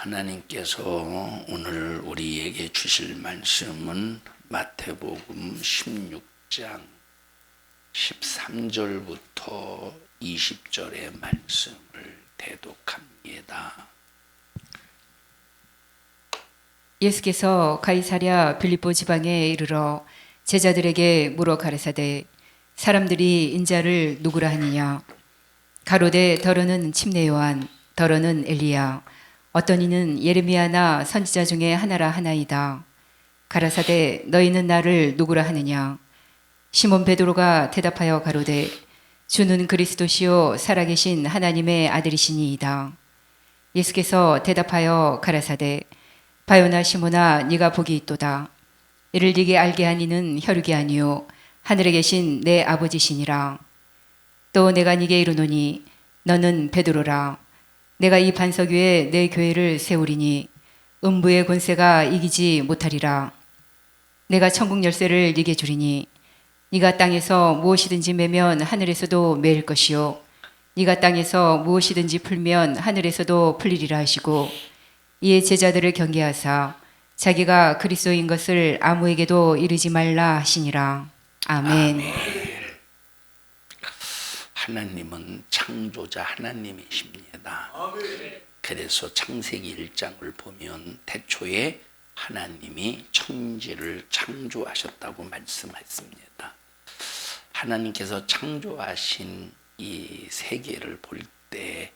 하나님께서 오늘 우리에게 주실 말씀은 마태복음 16장 13절부터 20절의 말씀을 대독합니다. 예수께서 가이사랴 빌립보 지방에 이르러 제자들에게 물어 가르사대 사람들이 인자를 누구라 하느냐. 가로되 더러는 침례 요한, 더러는 엘리야, 어떤 이는 예레미야나 선지자 중에 하나라 하나이다. 가라사대 너희는 나를 누구라 하느냐. 시몬 베드로가 대답하여 가로되 주는 그리스도시요 살아계신 하나님의 아들이시니이다. 예수께서 대답하여 가라사대 바요나 시몬아 네가 복이 있도다. 이를 네게 알게 한 이는 혈육이 아니요 하늘에 계신 내 아버지시니라. 또 내가 네게 이르노니 너는 베드로라. 내가 이 반석 위에 내 교회를 세우리니 음부의 권세가 이기지 못하리라. 내가 천국 열쇠를 네게 주리니 네가 땅에서 무엇이든지 매면 하늘에서도 매일 것이요 네가 땅에서 무엇이든지 풀면 하늘에서도 풀리리라 하시고, 이에 제자들을 경계하사 자기가 그리스도인 것을 아무에게도 이르지 말라 하시니라. 아멘. 하나님은 창조자 하나님이십니다. 그래서 창세기 1장을 보면 태초에 하나님이 천지를 창조하셨다고 말씀했습니다. 하나님께서 창조하신 이 세계를 볼 때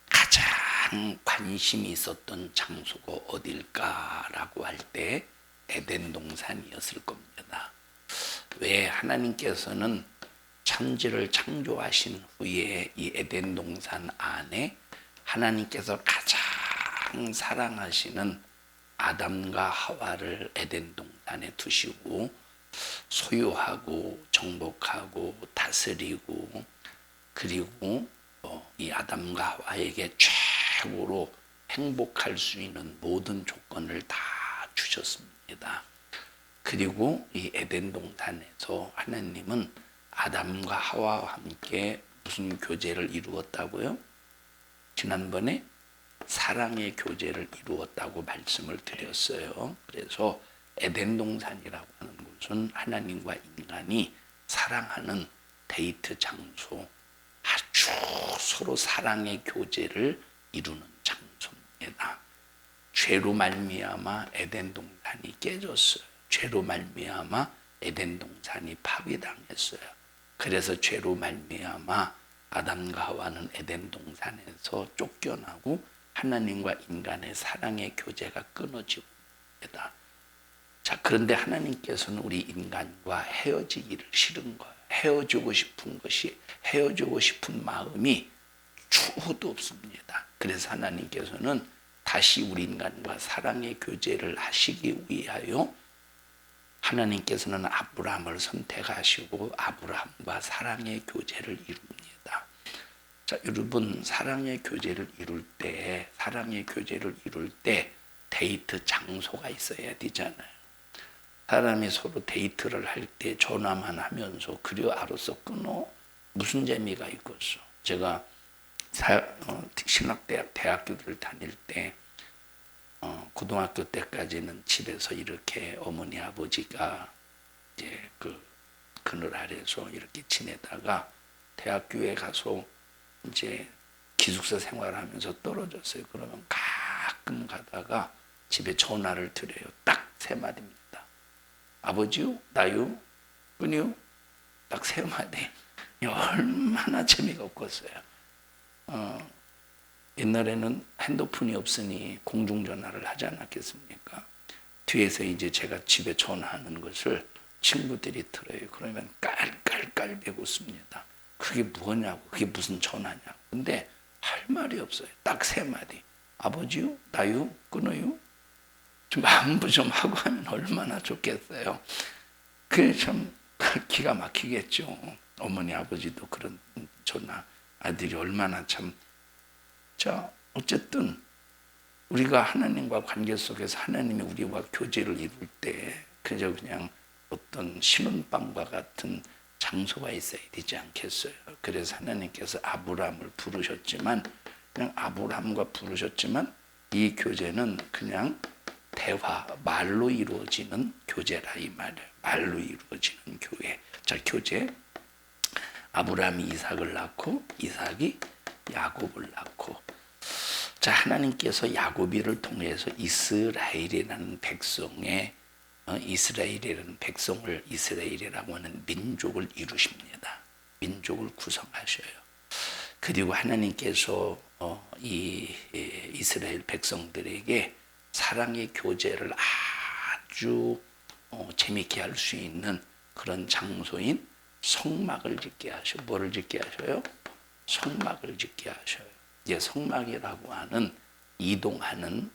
가장 관심이 있었던 장소가 어딜까라고 할 때 에덴 동산이었을 겁니다. 왜 하나님께서는 천지를 창조하신 후에 이 에덴 동산 안에 하나님께서 가장 사랑하시는 아담과 하와를 에덴 동산에 두시고 소유하고 정복하고 다스리고, 그리고 이 아담과 하와에게 최고로 행복할 수 있는 모든 조건을 다 주셨습니다. 그리고 이 에덴 동산에서 하나님은 아담과 하와와 함께 무슨 교제를 이루었다고요? 지난번에 사랑의 교제를 이루었다고 말씀을 드렸어요. 그래서 에덴 동산이라고 하는 곳은 하나님과 인간이 사랑하는 데이트 장소, 아주 서로 사랑의 교제를 이루는 장소입니다. 죄로 말미암아 에덴 동산이 깨졌어요. 죄로 말미암아 에덴 동산이 파괴당했어요. 그래서 죄로 말미암아 아담과 하와는 에덴 동산에서 쫓겨나고 하나님과 인간의 사랑의 교제가 끊어지고 있다. 자, 그런데 하나님께서는 우리 인간과 헤어지기를 싫은 거예요. 헤어지고 싶은 마음이 추호도 없습니다. 그래서 하나님께서는 다시 우리 인간과 사랑의 교제를 하시기 위하여 하나님께서는 아브라함을 선택하시고 아브라함과 사랑의 교제를 이룹니다. 자, 여러분, 사랑의 교제를 이룰 때 데이트 장소가 있어야 되잖아요. 사람이 서로 데이트를 할 때 전화만 하면서 그려 알아서 끊어? 무슨 재미가 있겠어? 제가 신학대학, 대학교를 다닐 때 고등학교 때까지는 집에서 이렇게 어머니 아버지가 이제 그늘 아래서 이렇게 지내다가 대학교에 가서 이제 기숙사 생활하면서 떨어졌어요. 그러면 가끔 가다가 집에 전화를 드려요. 딱 세 마디입니다. 아버지요? 나요? 끊요? 딱 세 마디. 얼마나 재미가 없겠어요. 옛날에는 핸드폰이 없으니 공중전화를 하지 않았겠습니까? 뒤에서 이제 제가 집에 전화하는 것을 친구들이 들어요. 그러면 깔깔깔 웃습니다. 그게 뭐냐고, 그게 무슨 전화냐고. 근데 할 말이 없어요. 딱 세 마디. 아버지요? 나요? 끊어요? 좀 안부 좀 하고 하면 얼마나 좋겠어요. 그게 참 기가 막히겠죠. 어머니 아버지도 그런 전화, 아들이 얼마나 참. 자, 어쨌든 우리가 하나님과 관계 속에서 하나님이 우리와 교제를 이룰 때 그냥 어떤 신혼방과 같은 장소가 있어야 되지 않겠어요? 그래서 하나님께서 아브라함을 부르셨지만, 그냥 아브라함과 부르셨지만 이 교제는 그냥 대화, 말로 이루어지는 교제라 이 말이에요. 말로 이루어지는 교회. 자, 교제. 아브라함이 이삭을 낳고 이삭이 야곱을 낳고, 자, 하나님께서 야곱이를 통해서 이스라엘이라는 백성의 이스라엘이라는 백성을, 이스라엘이라고 하는 민족을 이루십니다. 민족을 구성하셔요. 그리고 하나님께서 이 이스라엘 백성들에게 사랑의 교제를 아주 재밌게 할 수 있는 그런 장소인 성막을 짓게 하셔. 뭐를 짓게 하셔요? 성막을 짓게 하셔요. 이제 성막이라고 하는 이동하는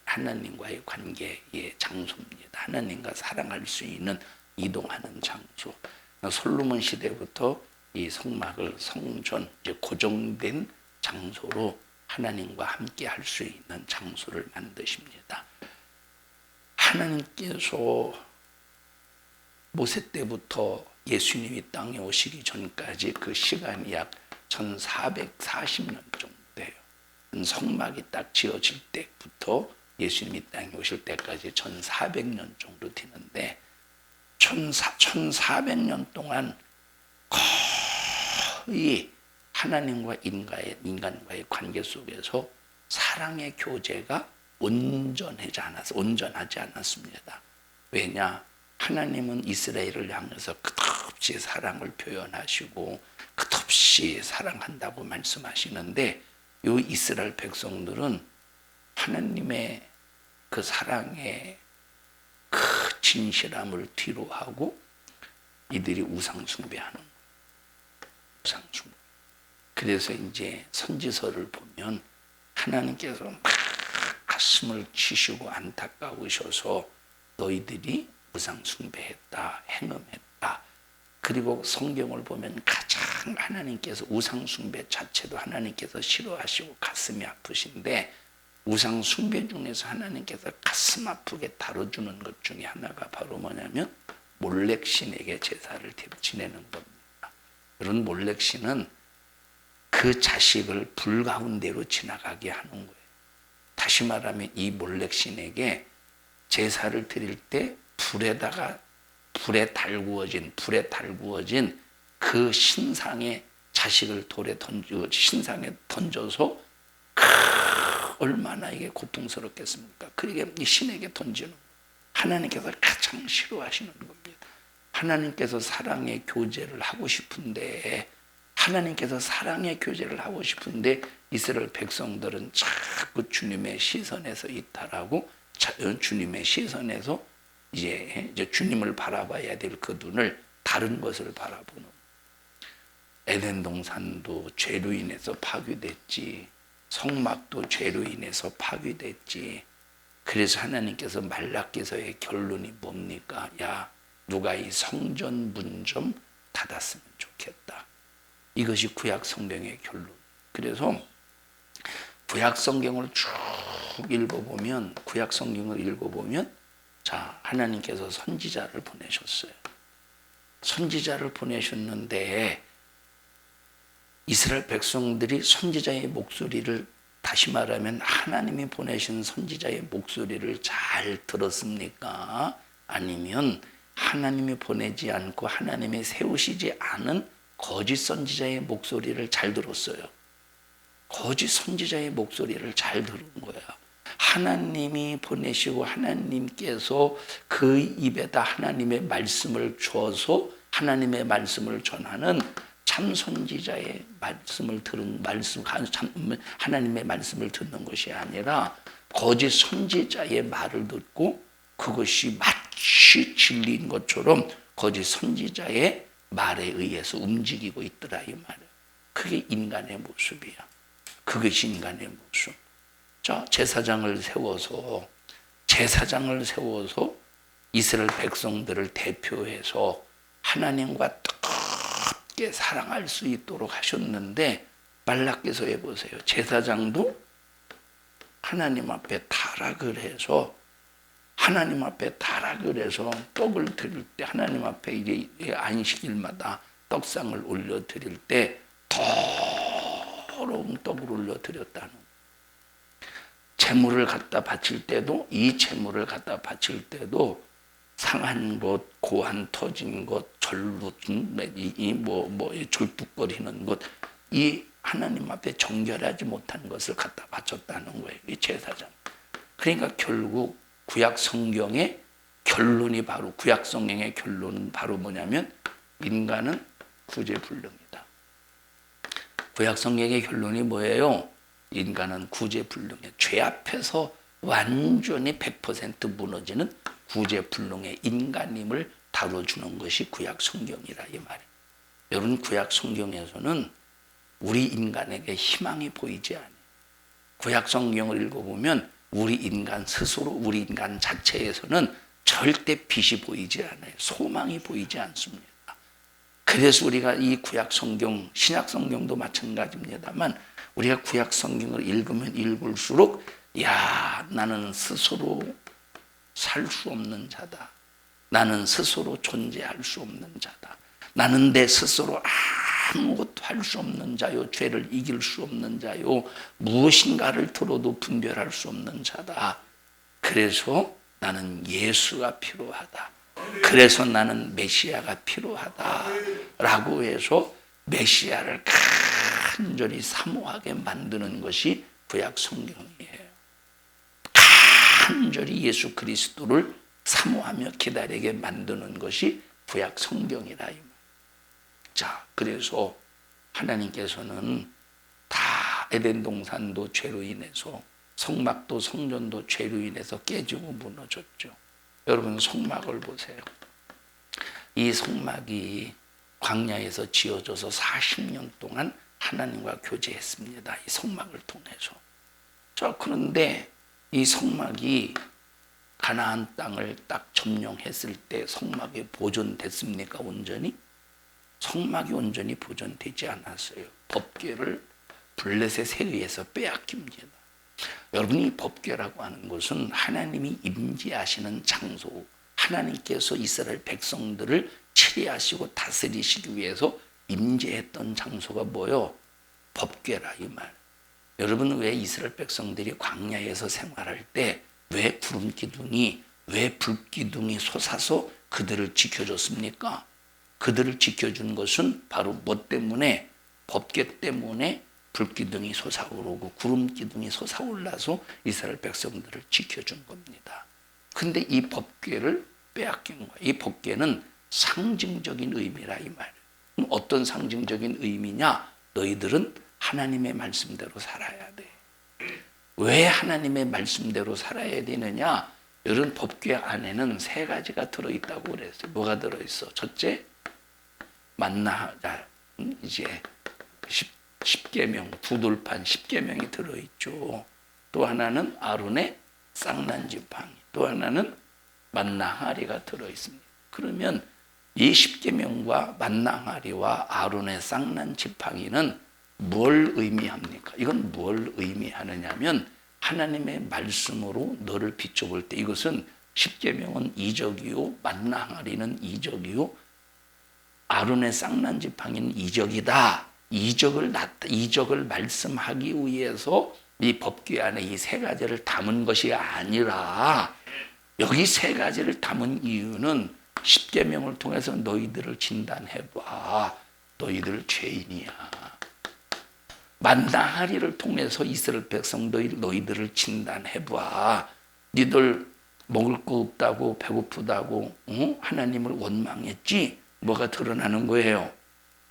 하나님과의 관계의 장소입니다. 하나님과 사랑할 수 있는 이동하는 장소. 솔로몬 시대부터 이 성막을 성전, 이제 고정된 장소로 하나님과 함께 할 수 있는 장소를 만드십니다. 하나님께서 모세 때부터 예수님이 땅에 오시기 전까지 그 시간이 약 1440년 정도 돼요. 성막이 딱 지어질 때부터 예수님이 땅에 오실 때까지 1400년 정도 되는데, 1400년 동안 거의 하나님과 인간과의 관계 속에서 사랑의 교제가 온전하지 않았습니다. 왜냐? 하나님은 이스라엘을 향해서 끝없이 사랑을 표현하시고 끝없이 사랑한다고 말씀하시는데, 이 이스라엘 백성들은 하나님의 그 사랑의 그 진실함을 뒤로하고 이들이 우상 숭배하는 거예요. 우상 숭배. 그래서 이제 선지서를 보면 하나님께서 막 가슴을 치시고 안타까우셔서 너희들이 우상 숭배했다, 행음했다. 그리고 성경을 보면 가장 하나님께서 우상 숭배 자체도 하나님께서 싫어하시고 가슴이 아프신데, 우상 숭배 중에서 하나님께서 가슴 아프게 다뤄주는 것 중에 하나가 바로 뭐냐면 몰렉신에게 제사를 지내는 겁니다. 이런 몰렉신은 그 자식을 불 가운데로 지나가게 하는 거예요. 다시 말하면 이 몰렉신에게 제사를 드릴 때 불에 달구어진 그 신상의 자식을 신상에 던져서 얼마나 이게 고통스럽겠습니까? 그러게 이 신에게 던지는 거예요. 하나님께서 가장 싫어하시는 겁니다. 하나님께서 사랑의 교제를 하고 싶은데 이스라엘 백성들은 자꾸 주님의 시선에서 이탈하고, 주님의 시선에서 이제 주님을 바라봐야 될 그 눈을 다른 것을 바라보는. 에덴 동산도 죄로 인해서 파괴됐지, 성막도 죄로 인해서 파괴됐지. 그래서 하나님께서 말라기서의 결론이 뭡니까? 야, 누가 이 성전 문 좀 닫았으면 좋겠다. 이것이 구약 성경의 결론. 그래서 구약 성경을 쭉 읽어보면 자, 하나님께서 선지자를 보내셨어요. 선지자를 보내셨는데 이스라엘 백성들이 선지자의 목소리를, 다시 말하면 하나님이 보내신 선지자의 목소리를 잘 들었습니까? 아니면 하나님이 보내지 않고 하나님이 세우시지 않은 거짓 선지자의 목소리를 잘 들었어요. 거짓 선지자의 목소리를 잘 들은 거야. 하나님이 보내시고 하나님께서 그 입에다 하나님의 말씀을 주어서 하나님의 말씀을 전하는 참 선지자의 말씀을 하나님의 말씀을 듣는 것이 아니라 거짓 선지자의 말을 듣고 그것이 마치 진리인 것처럼 거짓 선지자의 말에 의해서 움직이고 있더라 이 말이에요. 그게 인간의 모습이야. 그것이 인간의 모습. 자, 제사장을 세워서 이스라엘 백성들을 대표해서 하나님과 뜨겁게 사랑할 수 있도록 하셨는데, 말라기서에 보세요. 제사장도 하나님 앞에 타락을 해서 떡을 드릴 때, 하나님 앞에 이제 안식일마다 떡상을 올려 드릴 때 더러운 떡을 올려 드렸다는. 재물을 갖다 바칠 때도 이 재물을 갖다 바칠 때도 상한 것, 고한 터진 것, 졸북거리는 것, 이 하나님 앞에 정결하지 못한 것을 갖다 바쳤다는 거예요. 이 제사장. 그러니까 결국 구약 성경의 결론이 바로 구약 성경의 결론은 바로 뭐냐면 인간은 구제불능이다. 구약 성경의 결론이 뭐예요? 인간은 구제불능해. 죄 앞에서 완전히 100% 무너지는 구제불능의 인간임을 다뤄주는 것이 구약 성경이라 이 말이에요. 여러분 구약 성경에서는 우리 인간에게 희망이 보이지 않아요. 구약 성경을 읽어보면 우리 인간 스스로 우리 인간 자체에서는 절대 빛이 보이지 않아요. 소망이 보이지 않습니다. 그래서 우리가 이 구약 성경, 신약 성경도 마찬가지입니다만 우리가 구약 성경을 읽으면 읽을수록 야, 나는 스스로 살 수 없는 자다. 나는 스스로 존재할 수 없는 자다. 나는 내 스스로 아무것도 할 수 없는 자요. 죄를 이길 수 없는 자요. 무엇인가를 들어도 분별할 수 없는 자다. 그래서 나는 예수가 필요하다. 그래서 나는 메시아가 필요하다. 라고 해서 메시아를 간절히 사모하게 만드는 것이 구약 성경이에요. 간절히 예수 그리스도를 사모하며 기다리게 만드는 것이 구약 성경이라. 자, 그래서 하나님께서는 다 에덴 동산도 죄로 인해서 성막도 성전도 죄로 인해서 깨지고 무너졌죠. 여러분 성막을 보세요. 이 성막이 광야에서 지어져서 40년 동안 하나님과 교제했습니다. 이 성막을 통해서. 자, 그런데 이 성막이 가나안 땅을 딱 점령했을 때 성막이 보존됐습니까? 온전히? 성막이 온전히 보존되지 않았어요. 법궤를 블레셋에 의해서 빼앗깁니다. 여러분 이 법궤라고 하는 것은 하나님이 임재하시는 장소, 하나님께서 이스라엘 백성들을 치리하시고 다스리시기 위해서 임재했던 장소가 뭐요? 법궤라 이 말. 여러분 왜 이스라엘 백성들이 광야에서 생활할 때 왜 구름 기둥이 왜 불기둥이 솟아서 그들을 지켜줬습니까? 그들을 지켜준 것은 바로 뭐 때문에? 법궤 때문에 불기둥이 솟아오르고 구름 기둥이 솟아올라서 이스라엘 백성들을 지켜준 겁니다. 근데 이 법궤를 빼앗긴 거예요. 이 법궤는 상징적인 의미라 이 말이에요. 어떤 상징적인 의미냐? 너희들은 하나님의 말씀대로 살아야 돼. 왜 하나님의 말씀대로 살아야 되느냐? 이런 법궤 안에는 3가지가 들어있다고 그랬어요. 뭐가 들어있어? 첫째, 만나, 이제 10계명, 구돌판 10계명이 들어있죠. 또 하나는 아론의 쌍난지팡이, 또 하나는 만나하리가 들어있습니다. 그러면 이 10계명과 만나하리와 아론의 쌍난지팡이는 뭘 의미합니까? 이건 뭘 의미하느냐면 하나님의 말씀으로 너를 비춰볼 때 이것은 10계명은 이적이요, 만나하리는 이적이요, 아론의 쌍난지팡이는 이적이다. 이적을 말씀하기 위해서 이 법궤 안에 이 3가지를 담은 것이 아니라 여기 3가지를 담은 이유는 10계명을 통해서 너희들을 진단해봐. 너희들 죄인이야. 만나하리를 통해서 이스라엘 백성 너희들을 진단해봐. 니들 먹을 거 없다고 배고프다고 하나님을 원망했지? 뭐가 드러나는 거예요?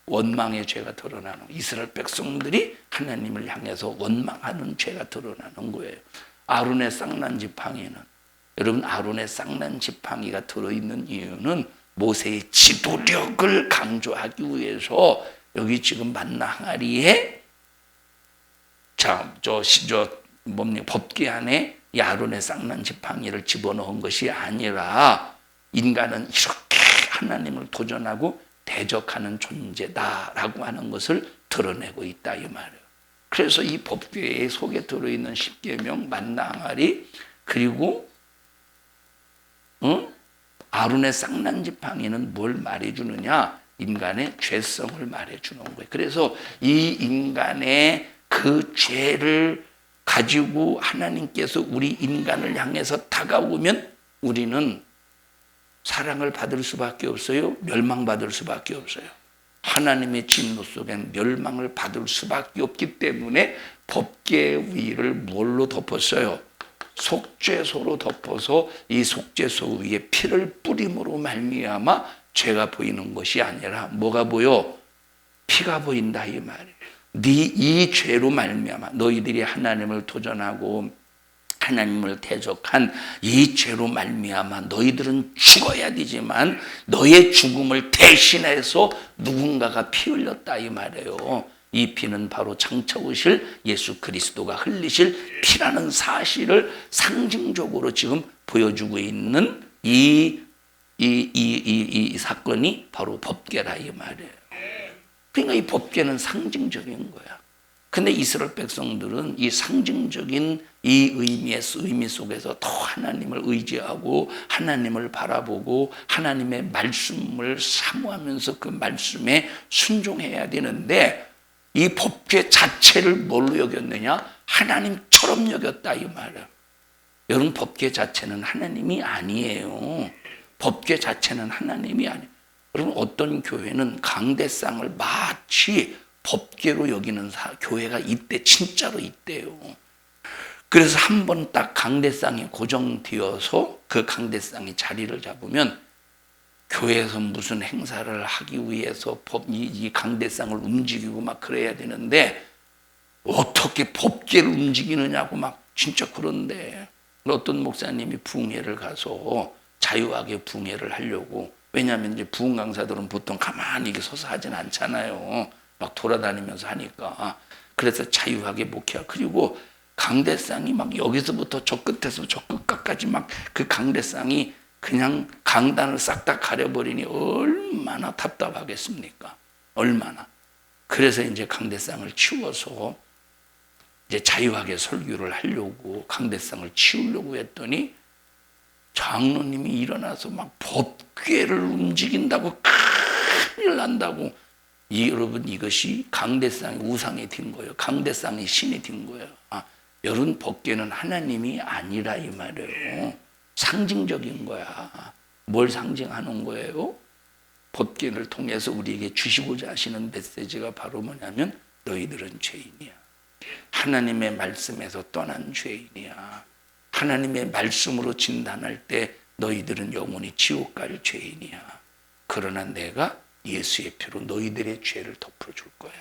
원망의 죄가 드러나는 거예요. 이스라엘 백성들이 하나님을 향해서 원망하는 죄가 드러나는 거예요. 아론의 쌍난지팡이는 여러분 아론의 쌍난지팡이가 들어있는 이유는 모세의 지도력을 강조하기 위해서 여기 지금 만나 항아리에 법궤 안에 이 아론의 쌍난지팡이를 집어넣은 것이 아니라 인간은 이렇게 하나님을 도전하고 대적하는 존재다라고 하는 것을 드러내고 있다 이 말이에요. 그래서 이 법궤 속에 들어있는 10계명, 만나 항아리 그리고 아론의 쌍난지팡이는 뭘 말해주느냐? 인간의 죄성을 말해주는 거예요. 그래서 이 인간의 그 죄를 가지고 하나님께서 우리 인간을 향해서 다가오면 우리는 사랑을 받을 수밖에 없어요? 멸망받을 수밖에 없어요? 하나님의 진노 속엔 멸망을 받을 수밖에 없기 때문에 법궤의 위를 뭘로 덮었어요? 속죄소로 덮어서 이 속죄소 위에 피를 뿌림으로 말미암아 죄가 보이는 것이 아니라 뭐가 보여? 피가 보인다 이 말이에요. 이 죄로 말미암아 너희들이 하나님을 도전하고 하나님을 대적한 이 죄로 말미암아 너희들은 죽어야 되지만 너의 죽음을 대신해서 누군가가 피 흘렸다 이 말이에요. 이 피는 바로 장차 오실 예수 그리스도가 흘리실 피라는 사실을 상징적으로 지금 보여주고 있는 이 사건이 바로 법궤라 이 말이에요. 그러니까 이 법궤는 상징적인 거야. 근데 이스라엘 백성들은 이 상징적인 이 의미 속에서 더 하나님을 의지하고 하나님을 바라보고 하나님의 말씀을 사모하면서 그 말씀에 순종해야 되는데 이 법궤 자체를 뭘로 여겼느냐? 하나님처럼 여겼다 이 말이야. 여러분 법궤 자체는 하나님이 아니에요. 법궤 자체는 하나님이 아니에요. 여러분 어떤 교회는 강대상을 마치 법궤로 여기는 교회가 있대. 진짜로 있대요. 그래서 한 번 딱 강대상이 고정되어서 그 강대상이 자리를 잡으면 교회에서 무슨 행사를 하기 위해서 이 강대상을 움직이고 막 그래야 되는데 어떻게 법궤를 움직이느냐고 막 진짜 그런데 어떤 목사님이 부흥회를 가서 자유하게 부흥회를 하려고 왜냐하면 이제 부흥 강사들은 보통 가만히 이렇게 서서 하진 않잖아요. 막 돌아다니면서 하니까. 그래서 자유하게 목회하고 그리고 강대상이 막 여기서부터 저 끝에서 저 끝까지 막 그 강대상이 그냥 강단을 싹 다 가려버리니 얼마나 답답하겠습니까? 얼마나. 그래서 이제 강대상을 치워서 이제 자유하게 설교를 하려고 강대상을 치우려고 했더니 장로님이 일어나서 막 법궤를 움직인다고 큰일 난다고. 여러분 이것이 강대상이 우상이 된 거예요. 강대상이 신이 된 거예요. 여러분 법궤는 하나님이 아니라 이 말이에요. 상징적인 거야. 뭘 상징하는 거예요? 법궤를 통해서 우리에게 주시고자 하시는 메시지가 바로 뭐냐면 너희들은 죄인이야. 하나님의 말씀에서 떠난 죄인이야. 하나님의 말씀으로 진단할 때 너희들은 영원히 지옥 갈 죄인이야. 그러나 내가 예수의 피로 너희들의 죄를 덮어줄 거야.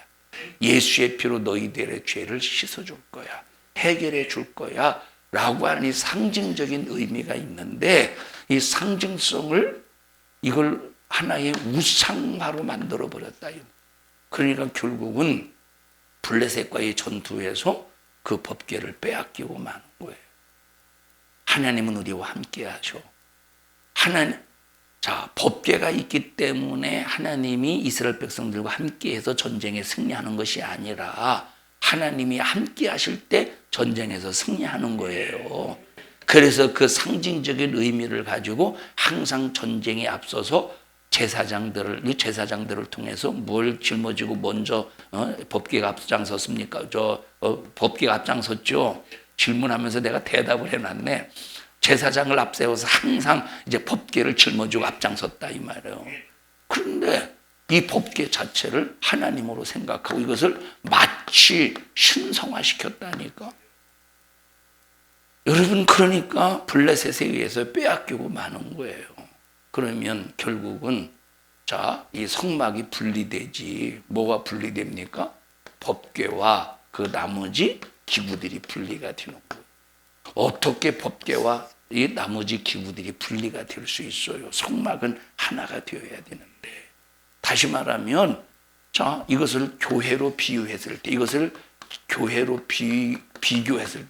예수의 피로 너희들의 죄를 씻어줄 거야. 해결해 줄 거야. 라고 하는 이 상징적인 의미가 있는데 이 상징성을 이걸 하나의 우상화로 만들어 버렸다. 그러니까 결국은 블레셋과의 전투에서 그 법궤를 빼앗기고 마는 거예요. 하나님은 우리와 함께 하셔. 법궤가 있기 때문에 하나님이 이스라엘 백성들과 함께해서 전쟁에 승리하는 것이 아니라 하나님이 함께 하실 때 전쟁에서 승리하는 거예요. 그래서 그 상징적인 의미를 가지고 항상 전쟁에 앞서서 제사장들을 통해서 뭘 짊어지고 먼저 법궤가 앞장섰습니까? 법궤가 앞장섰죠. 질문하면서 내가 대답을 해놨네. 제사장을 앞세워서 항상 이제 법궤를 짊어지고 앞장섰다 이 말이에요. 그런데 이 법궤 자체를 하나님으로 생각하고 이것을 마치 신성화시켰다니까. 여러분 그러니까 블레셋에 의해서 빼앗기고 마는 거예요. 그러면 결국은 이 성막이 분리되지. 뭐가 분리됩니까? 법궤와 그 나머지 기구들이 분리가 되는 거예요. 어떻게 법궤와 이 나머지 기구들이 분리가 될 수 있어요? 성막은 하나가 되어야 되는데. 다시 말하면 이것을 교회로 비유했을 때 이것을 교회로 비교했을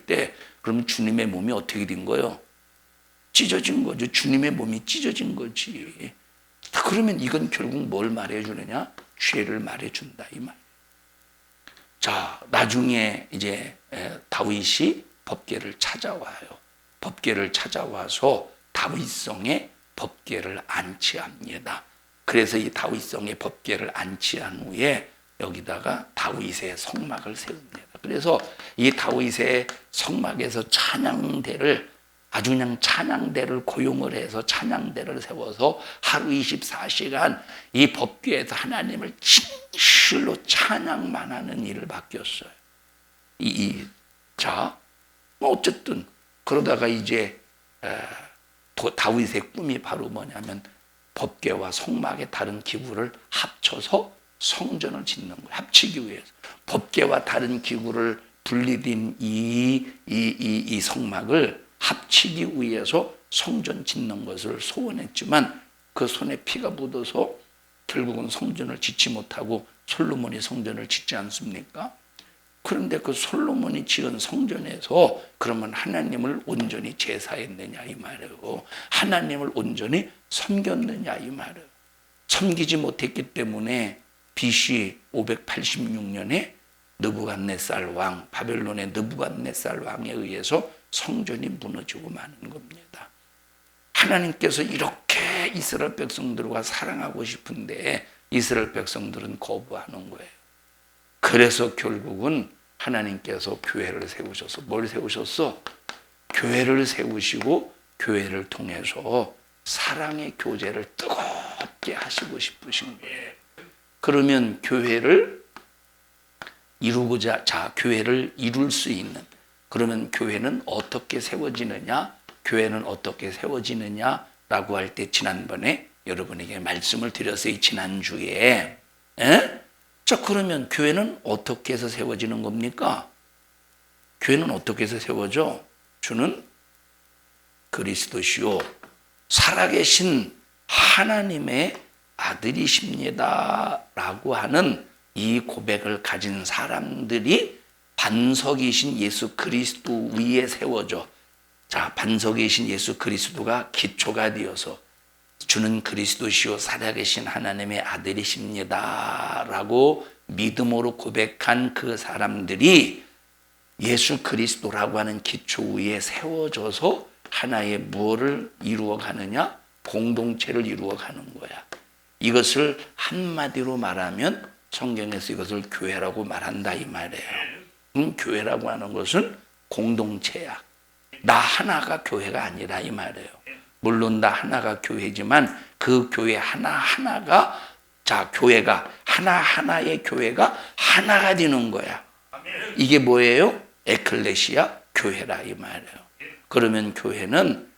때 그러면 주님의 몸이 어떻게 된 거예요? 찢어진 거죠. 주님의 몸이 찢어진 거지. 그러면 이건 결국 뭘 말해주느냐? 죄를 말해준다 이 말. 나중에 이제 다윗이 법궤를 찾아와요. 법궤를 찾아와서 다윗성에 법궤를 안치합니다. 그래서 이 다윗성에 법궤를 안치한 후에 여기다가 다윗의 성막을 세웁니다. 그래서 이 다윗의 성막에서 찬양대를 아주 그냥 찬양대를 고용을 해서 찬양대를 세워서 하루 24시간 이 법궤에서 하나님을 진실로 찬양만 하는 일을 맡겼어요. 자, 어쨌든 그러다가 이제 다윗의 꿈이 바로 뭐냐면 법궤와 성막의 다른 기구를 합쳐서 성전을 짓는 거예요. 합치기 위해서. 법궤와 다른 기구를 분리된 이 성막을 합치기 위해서 성전 짓는 것을 소원했지만 그 손에 피가 묻어서 결국은 성전을 짓지 못하고 솔로몬이 성전을 짓지 않습니까? 그런데 그 솔로몬이 지은 성전에서 그러면 하나님을 온전히 제사했느냐 이 말이에요. 하나님을 온전히 섬겼느냐 이 말이에요. 섬기지 못했기 때문에 BC 586년에 느부갓네살 왕, 바벨론의 느부갓네살 왕에 의해서 성전이 무너지고 마는 겁니다. 하나님께서 이렇게 이스라엘 백성들과 사랑하고 싶은데 이스라엘 백성들은 거부하는 거예요. 그래서 결국은 하나님께서 교회를 세우셔서 뭘 세우셨어? 교회를 세우시고 교회를 통해서 사랑의 교제를 뜨겁게 하시고 싶으신 거예요. 그러면 교회를 이루고자, 교회를 이룰 수 있는, 그러면 교회는 어떻게 세워지느냐? 교회는 어떻게 세워지느냐라고 할 때 지난번에 여러분에게 말씀을 드렸어요. 지난주에. 자, 그러면 교회는 어떻게 해서 세워지는 겁니까? 교회는 어떻게 해서 세워져? 주는 그리스도시요 살아계신 하나님의 아들이십니다 라고 하는 이 고백을 가진 사람들이 반석이신 예수 그리스도 위에 세워져. 자, 반석이신 예수 그리스도가 기초가 되어서 주는 그리스도시요 살아계신 하나님의 아들이십니다 라고 믿음으로 고백한 그 사람들이 예수 그리스도라고 하는 기초 위에 세워져서 하나의 무엇을 이루어가느냐? 공동체를 이루어가는 거야. 이것을 한마디로 말하면 성경에서 이것을 교회라고 말한다 이 말이에요. 교회라고 하는 것은 공동체야. 나 하나가 교회가 아니라 이 말이에요. 물론 나 하나가 교회지만 그 교회 하나하나가 교회가 하나하나의 교회가 하나가 되는 거야. 이게 뭐예요? 에클레시아 교회라 이 말이에요. 그러면 교회는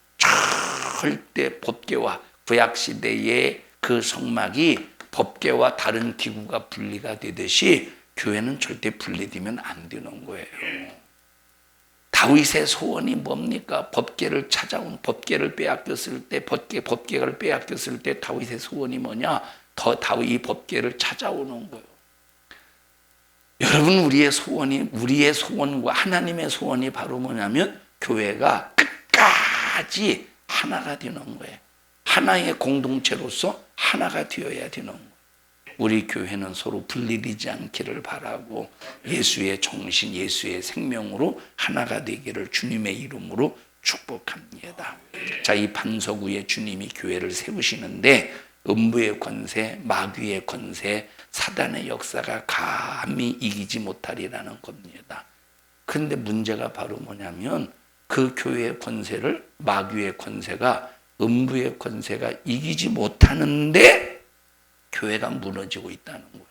절대 법궤와 구약시대의 그 성막이 법궤와 다른 기구가 분리가 되듯이 교회는 절대 분리되면 안 되는 거예요. 다윗의 소원이 뭡니까? 법궤를 찾아온, 법궤를 빼앗겼을 때, 법궤를 빼앗겼을 때 다윗의 소원이 뭐냐? 이 법궤를 찾아오는 거예요. 여러분, 우리의 소원과 하나님의 소원이 바로 뭐냐면 교회가 끝까지 하나가 되는 거예요. 하나의 공동체로서 하나가 되어야 되는 거예요. 우리 교회는 서로 분리되지 않기를 바라고 예수의 정신, 예수의 생명으로 하나가 되기를 주님의 이름으로 축복합니다. 자, 이 반석 위에 주님이 교회를 세우시는데 음부의 권세, 마귀의 권세, 사단의 역사가 감히 이기지 못하리라는 겁니다. 그런데 문제가 바로 뭐냐면 그 교회의 권세를 마귀의 권세가 음부의 권세가 이기지 못하는데 교회가 무너지고 있다는 거예요.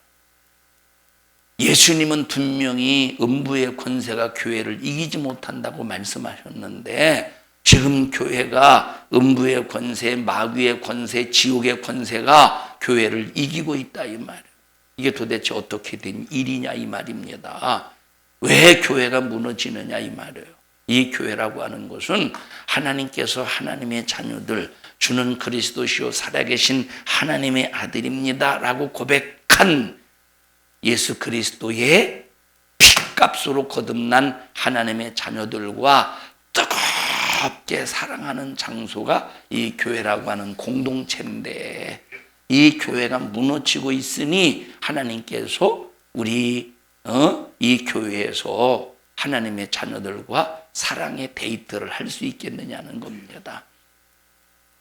예수님은 분명히 음부의 권세가 교회를 이기지 못한다고 말씀하셨는데 지금 교회가 음부의 권세, 마귀의 권세, 지옥의 권세가 교회를 이기고 있다 이 말이에요. 이게 도대체 어떻게 된 일이냐 이 말입니다. 왜 교회가 무너지느냐 이 말이에요. 이 교회라고 하는 것은 하나님께서 하나님의 자녀들, 주는 그리스도시요 살아계신 하나님의 아들입니다 라고 고백한 예수 그리스도의 피값으로 거듭난 하나님의 자녀들과 뜨겁게 사랑하는 장소가 이 교회라고 하는 공동체인데 이 교회가 무너지고 있으니 하나님께서 이 교회에서 하나님의 자녀들과 사랑의 데이트를 할 수 있겠느냐는 겁니다.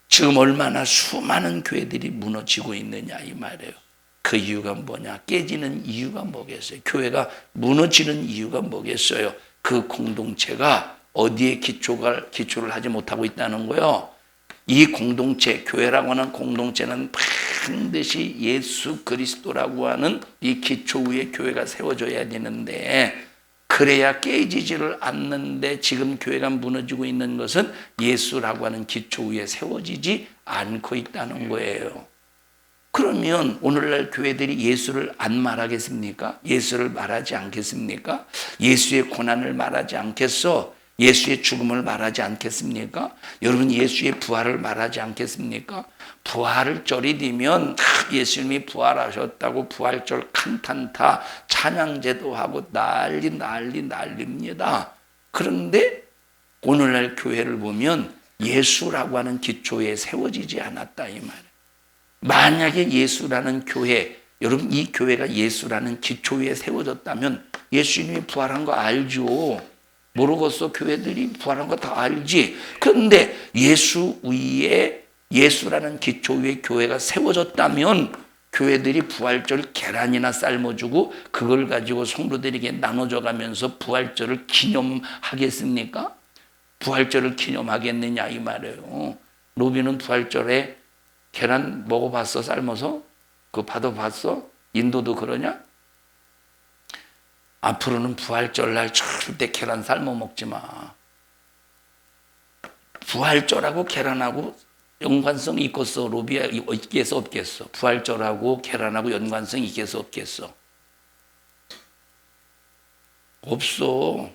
지금 얼마나 수많은 교회들이 무너지고 있느냐 이 말이에요. 그 이유가 뭐냐? 깨지는 이유가 뭐겠어요? 교회가 무너지는 이유가 뭐겠어요? 그 공동체가 어디에 기초를 하지 못하고 있다는 거요. 이 공동체, 교회라고 하는 공동체는 반드시 예수 그리스도라고 하는 이 기초 위에 교회가 세워져야 되는데, 그래야 깨지지를 않는데 지금 교회가 무너지고 있는 것은 예수라고 하는 기초 위에 세워지지 않고 있다는 거예요. 그러면 오늘날 교회들이 예수를 안 말하겠습니까? 예수를 말하지 않겠습니까? 예수의 고난을 말하지 않겠어? 예수의 죽음을 말하지 않겠습니까? 여러분, 예수의 부활을 말하지 않겠습니까? 부활절이 되면 예수님이 부활하셨다고 부활절 칸탄타 찬양제도 하고 난립니다. 그런데 오늘날 교회를 보면 예수라고 하는 기초에 세워지지 않았다 이 말이에요. 만약에 예수라는 교회, 여러분 이 교회가 예수라는 기초 위에 세워졌다면 예수님이 부활한 거 알죠? 모르겠어? 교회들이 부활한 거 다 알지? 그런데 예수 위에, 예수라는 기초 위에 교회가 세워졌다면 교회들이 부활절 계란이나 삶아주고 그걸 가지고 성도들에게 나눠줘 가면서 부활절을 기념하겠습니까? 부활절을 기념하겠느냐 이 말이에요. 로비는 부활절에 계란 먹어봤어? 삶아서? 그거 받아봤어? 인도도 그러냐? 앞으로는 부활절날 절대 계란 삶아 먹지 마. 부활절하고 계란하고 연관성이 있겠어? 로비야, 있겠어? 없겠어? 부활절하고 계란하고 연관성이 있겠어? 없겠어? 없어.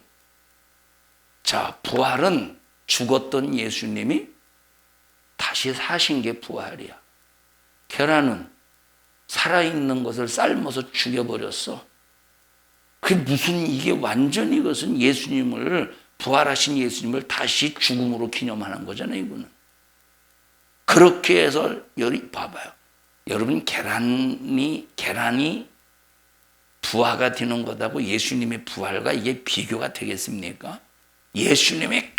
자, 부활은 죽었던 예수님이 다시 사신 게 부활이야. 계란은 살아있는 것을 삶아서 죽여버렸어. 그게 무슨, 이게 완전히 이것은 예수님을, 부활하신 예수님을 다시 죽음으로 기념하는 거잖아요, 이거는. 그렇게 해서, 봐봐요. 여러분, 계란이 부활가 되는 것하고 예수님의 부활과 이게 비교가 되겠습니까? 예수님의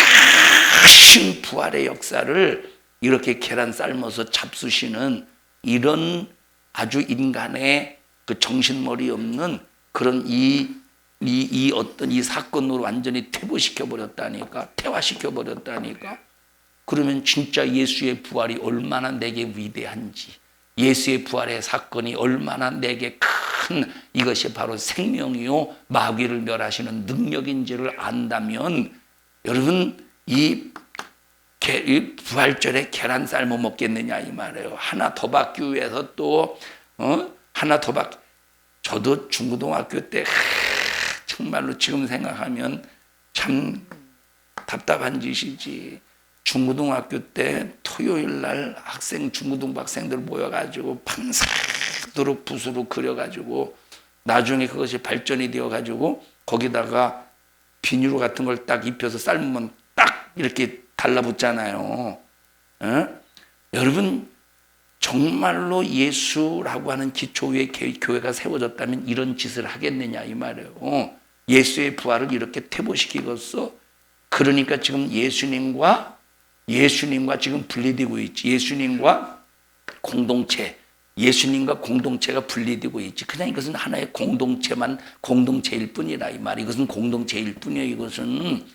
크신 부활의 역사를 이렇게 계란 삶아서 잡수시는 이런 아주 인간의 그 정신머리 없는 그런 어떤 이 사건으로 완전히 퇴보시켜버렸다니까, 태화시켜버렸다니까. 그러면 진짜 예수의 부활이 얼마나 내게 위대한지, 예수의 부활의 사건이 얼마나 내게 큰 이것이 바로 생명이요 마귀를 멸하시는 능력인지를 안다면, 여러분 이 부활절에 계란 삶아 먹겠느냐 이 말이에요. 하나 더 받기 위해서 또 하나 더 받기. 저도 중고등학교 때 정말로 지금 생각하면 참 답답한 짓이지. 중고등학교 때 토요일 날 중고등부 학생들 모여가지고 밤새도록 붓으로 그려가지고 나중에 그것이 발전이 되어가지고 거기다가 비닐 같은 걸 딱 입혀서 삶으면 딱 이렇게 달라붙잖아요. 여러분, 정말로 예수라고 하는 기초 위에 교회가 세워졌다면 이런 짓을 하겠느냐 이 말이에요. 예수의 부활을 이렇게 퇴보시키겠어? 그러니까 지금 예수님과 지금 분리되고 있지. 예수님과 공동체가 분리되고 있지. 그냥 이것은 하나의 공동체일 뿐이라 이 말. 이것은 공동체일 뿐이에요. 이것은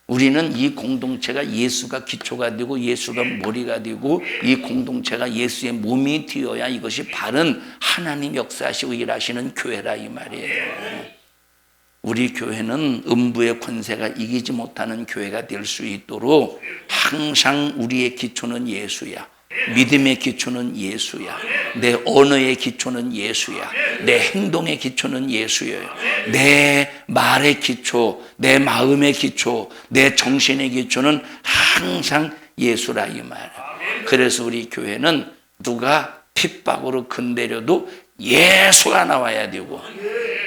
우리는 이 공동체가 예수가 기초가 되고 예수가 머리가 되고 이 공동체가 예수의 몸이 되어야 이것이 바른 하나님 역사하시고 일하시는 교회라 이 말이에요. 우리 교회는 음부의 권세가 이기지 못하는 교회가 될 수 있도록 항상 우리의 기초는 예수야. 믿음의 기초는 예수야. 내 언어의 기초는 예수야. 내 행동의 기초는 예수예요. 내 말의 기초, 내 마음의 기초, 내 정신의 기초는 항상 예수라 이 말. 그래서 우리 교회는 누가 핍박으로 건드려도 예수가 나와야 되고,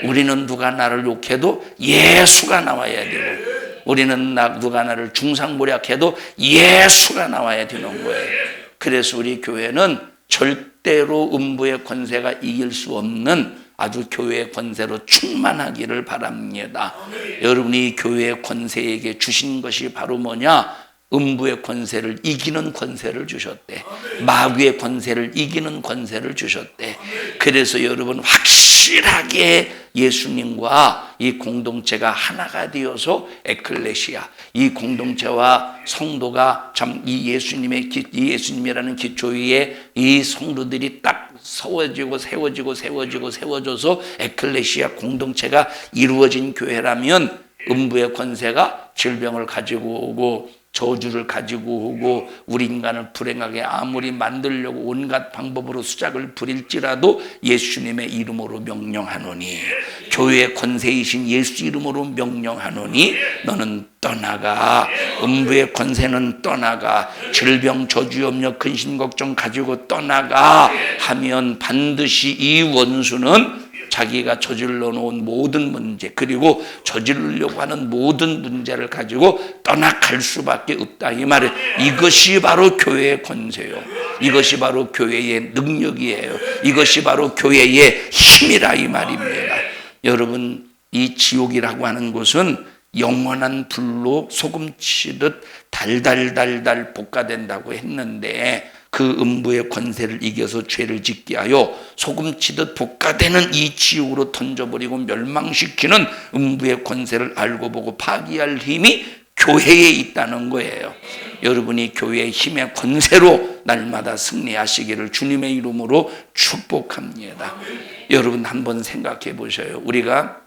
우리는 누가 나를 욕해도 예수가 나와야 되고, 우리는 누가 나를 중상모략해도 예수가 나와야 되는 거예요. 그래서 우리 교회는 절대로 음부의 권세가 이길 수 없는 아주 교회의 권세로 충만하기를 바랍니다. 여러분이 교회의 권세에게 주신 것이 바로 뭐냐? 음부의 권세를 이기는 권세를 주셨대. 마귀의 권세를 이기는 권세를 주셨대. 그래서 여러분 확실하게 예수님과 이 공동체가 하나가 되어서 에클레시아, 이 공동체와 성도가 참 이 예수님이라는 기초 위에 이 성도들이 딱 세워져서 에클레시아 공동체가 이루어진 교회라면 음부의 권세가 질병을 가지고 오고 저주를 가지고 오고 우리 인간을 불행하게 아무리 만들려고 온갖 방법으로 수작을 부릴지라도 예수님의 이름으로 명령하노니, 교회의 권세이신 예수 이름으로 명령하노니 너는 떠나가. 음부의 권세는 떠나가. 질병 저주 염려 근심 걱정 가지고 떠나가 하면 반드시 이 원수는 자기가 저질러 놓은 모든 문제, 그리고 저지르려고 하는 모든 문제를 가지고 떠나갈 수밖에 없다, 이 말이에요. 이것이 바로 교회의 권세요. 이것이 바로 교회의 능력이에요. 이것이 바로 교회의 힘이라, 이 말입니다. 여러분, 이 지옥이라고 하는 곳은 영원한 불로 소금치듯 달달달달 볶아된다고 했는데, 그 음부의 권세를 이겨서 죄를 짓게 하여 소금치듯 볶아대는 이 지옥으로 던져버리고 멸망시키는 음부의 권세를 알고 보고 파기할 힘이 교회에 있다는 거예요. 여러분이 교회의 힘의 권세로 날마다 승리하시기를 주님의 이름으로 축복합니다. 여러분 한번 생각해 보셔요. 우리가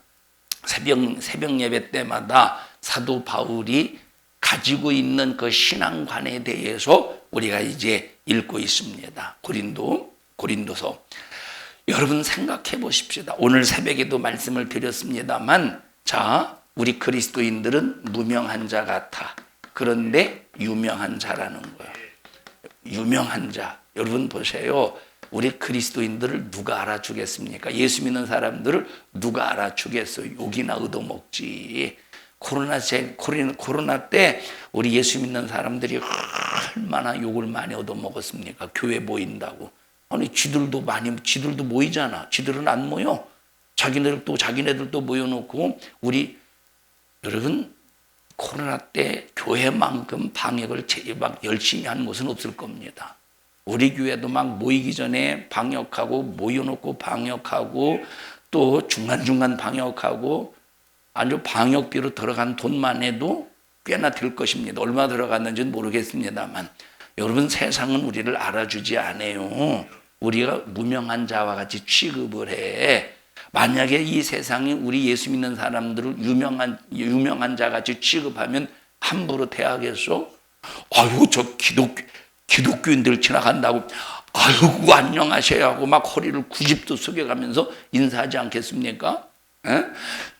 새벽 예배 때마다 사도 바울이 가지고 있는 그 신앙관에 대해서 우리가 이제 읽고 있습니다. 고린도서. 여러분 생각해 보십시다. 오늘 새벽에도 말씀을 드렸습니다만, 자, 우리 그리스도인들은 무명한 자 같아. 그런데 유명한 자라는 거예요. 유명한 자. 여러분 보세요. 우리 그리스도인들을 누가 알아주겠습니까? 예수 믿는 사람들을 누가 알아주겠어요? 욕이나 얻어먹지. 코로나 때 우리 예수 믿는 사람들이 얼마나 욕을 많이 얻어먹었습니까? 교회 모인다고. 아니 지들도 모이잖아. 지들은 안 모여. 자기네들도 모여놓고. 우리 여러분 코로나 때 교회만큼 방역을 막 열심히 한 곳은 없을 겁니다. 우리 교회도 막 모이기 전에 방역하고, 모여놓고 방역하고, 또 중간중간 방역하고, 아주 방역비로 들어간 돈만 해도 꽤나 될 것입니다. 얼마 들어갔는지는 모르겠습니다만, 여러분 세상은 우리를 알아주지 않아요. 우리가 무명한 자와 같이 취급을 해. 만약에 이 세상이 우리 예수 믿는 사람들을 유명한 자 같이 취급하면 함부로 대하겠어? 아유, 저 기독교인들 지나간다고 아유 안녕하세요 하고 막 허리를 90도 숙여가면서 인사하지 않겠습니까?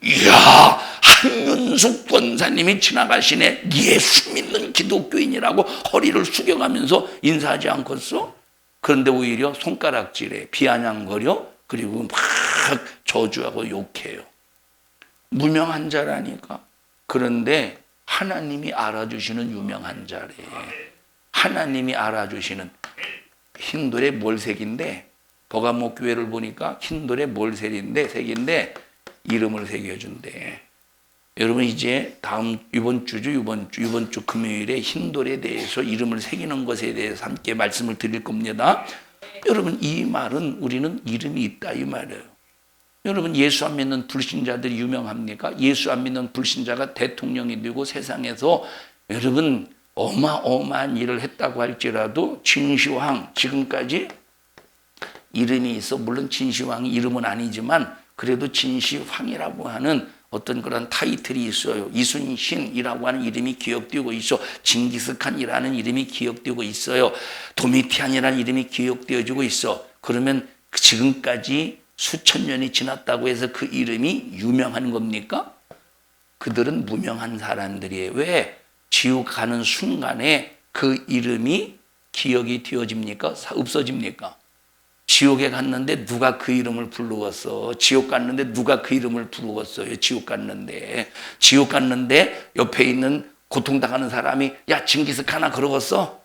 이야, 한윤숙 권사님이 지나가시네. 예수 믿는 기독교인이라고 허리를 숙여가면서 인사하지 않겠어? 그런데 오히려 손가락질해, 비아냥거려, 그리고 막 저주하고 욕해요. 무명한 자라니까. 그런데 하나님이 알아주시는 유명한 자래. 하나님이 알아주시는 흰돌에 몰색인데, 버가모 교회를 보니까 흰돌에 몰색인데 이름을 새겨준대. 여러분 이제 이번 주 금요일에 흰돌에 대해서 이름을 새기는 것에 대해서 함께 말씀을 드릴 겁니다. 여러분 이 말은 우리는 이름이 있다 이 말이에요. 여러분 예수 안 믿는 불신자들이 유명합니까? 예수 안 믿는 불신자가 대통령이 되고 세상에서 여러분 어마어마한 일을 했다고 할지라도 진시황, 지금까지 이름이 있어. 물론 진시황이 이름은 아니지만 그래도 진시황이라고 하는 어떤 그런 타이틀이 있어요. 이순신이라고 하는 이름이 기억되고 있어. 징기스칸이라는 이름이 기억되고 있어요. 도미티안이라는 이름이 기억되어지고 있어. 그러면 지금까지 수천 년이 지났다고 해서 그 이름이 유명한 겁니까? 그들은 무명한 사람들이에요. 왜? 지옥 가는 순간에 그 이름이 기억이 되어집니까? 없어집니까? 지옥에 갔는데 누가 그 이름을 부르었어? 지옥 갔는데 누가 그 이름을 부르었어요? 지옥 갔는데 옆에 있는 고통당하는 사람이 야 징기스칸아 그러겠어?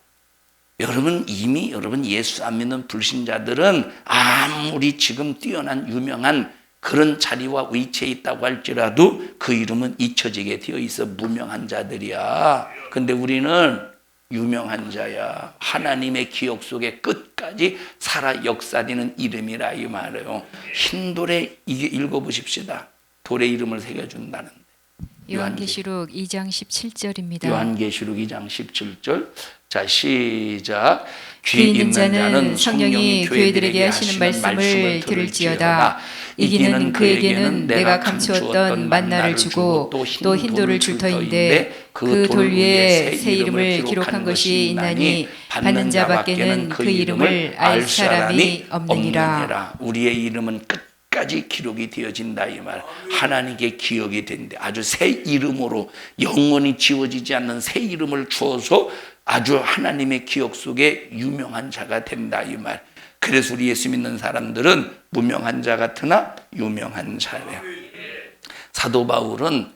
여러분 이미 여러분 예수 안 믿는 불신자들은 아무리 지금 뛰어난 유명한 그런 자리와 위치에 있다고 할지라도 그 이름은 잊혀지게 되어 있어. 무명한 자들이야. 근데 우리는 유명한 자야. 하나님의 기억 속에 끝까지 살아 역사되는 이름이라 이 말이에요. 흰 돌에 이게 읽어보십시다. 돌의 이름을 새겨준다는데. 요한계시록 2장 17절입니다. 요한계시록 2장 17절. 자, 시작. 귀 있는 자는 성령이 교회들에게 하시는 말씀을 들을지어다. 이기는 그에게는 내가 감추었던 만나를 주고 또 흰 돌을 줄 터인데 그 돌 위에 새 이름을 기록한 것이 있나니 받는 자밖에는 그 이름을 알 사람이 없느니라. 우리의 이름은 끝까지 기록이 되어진다 이 말. 하나님께 기억이 된대. 아주 새 이름으로 영원히 지워지지 않는 새 이름을 주어서 아주 하나님의 기억 속에 유명한 자가 된다 이 말. 그래서 우리 예수 믿는 사람들은 무명한 자 같으나 유명한 자예요. 사도 바울은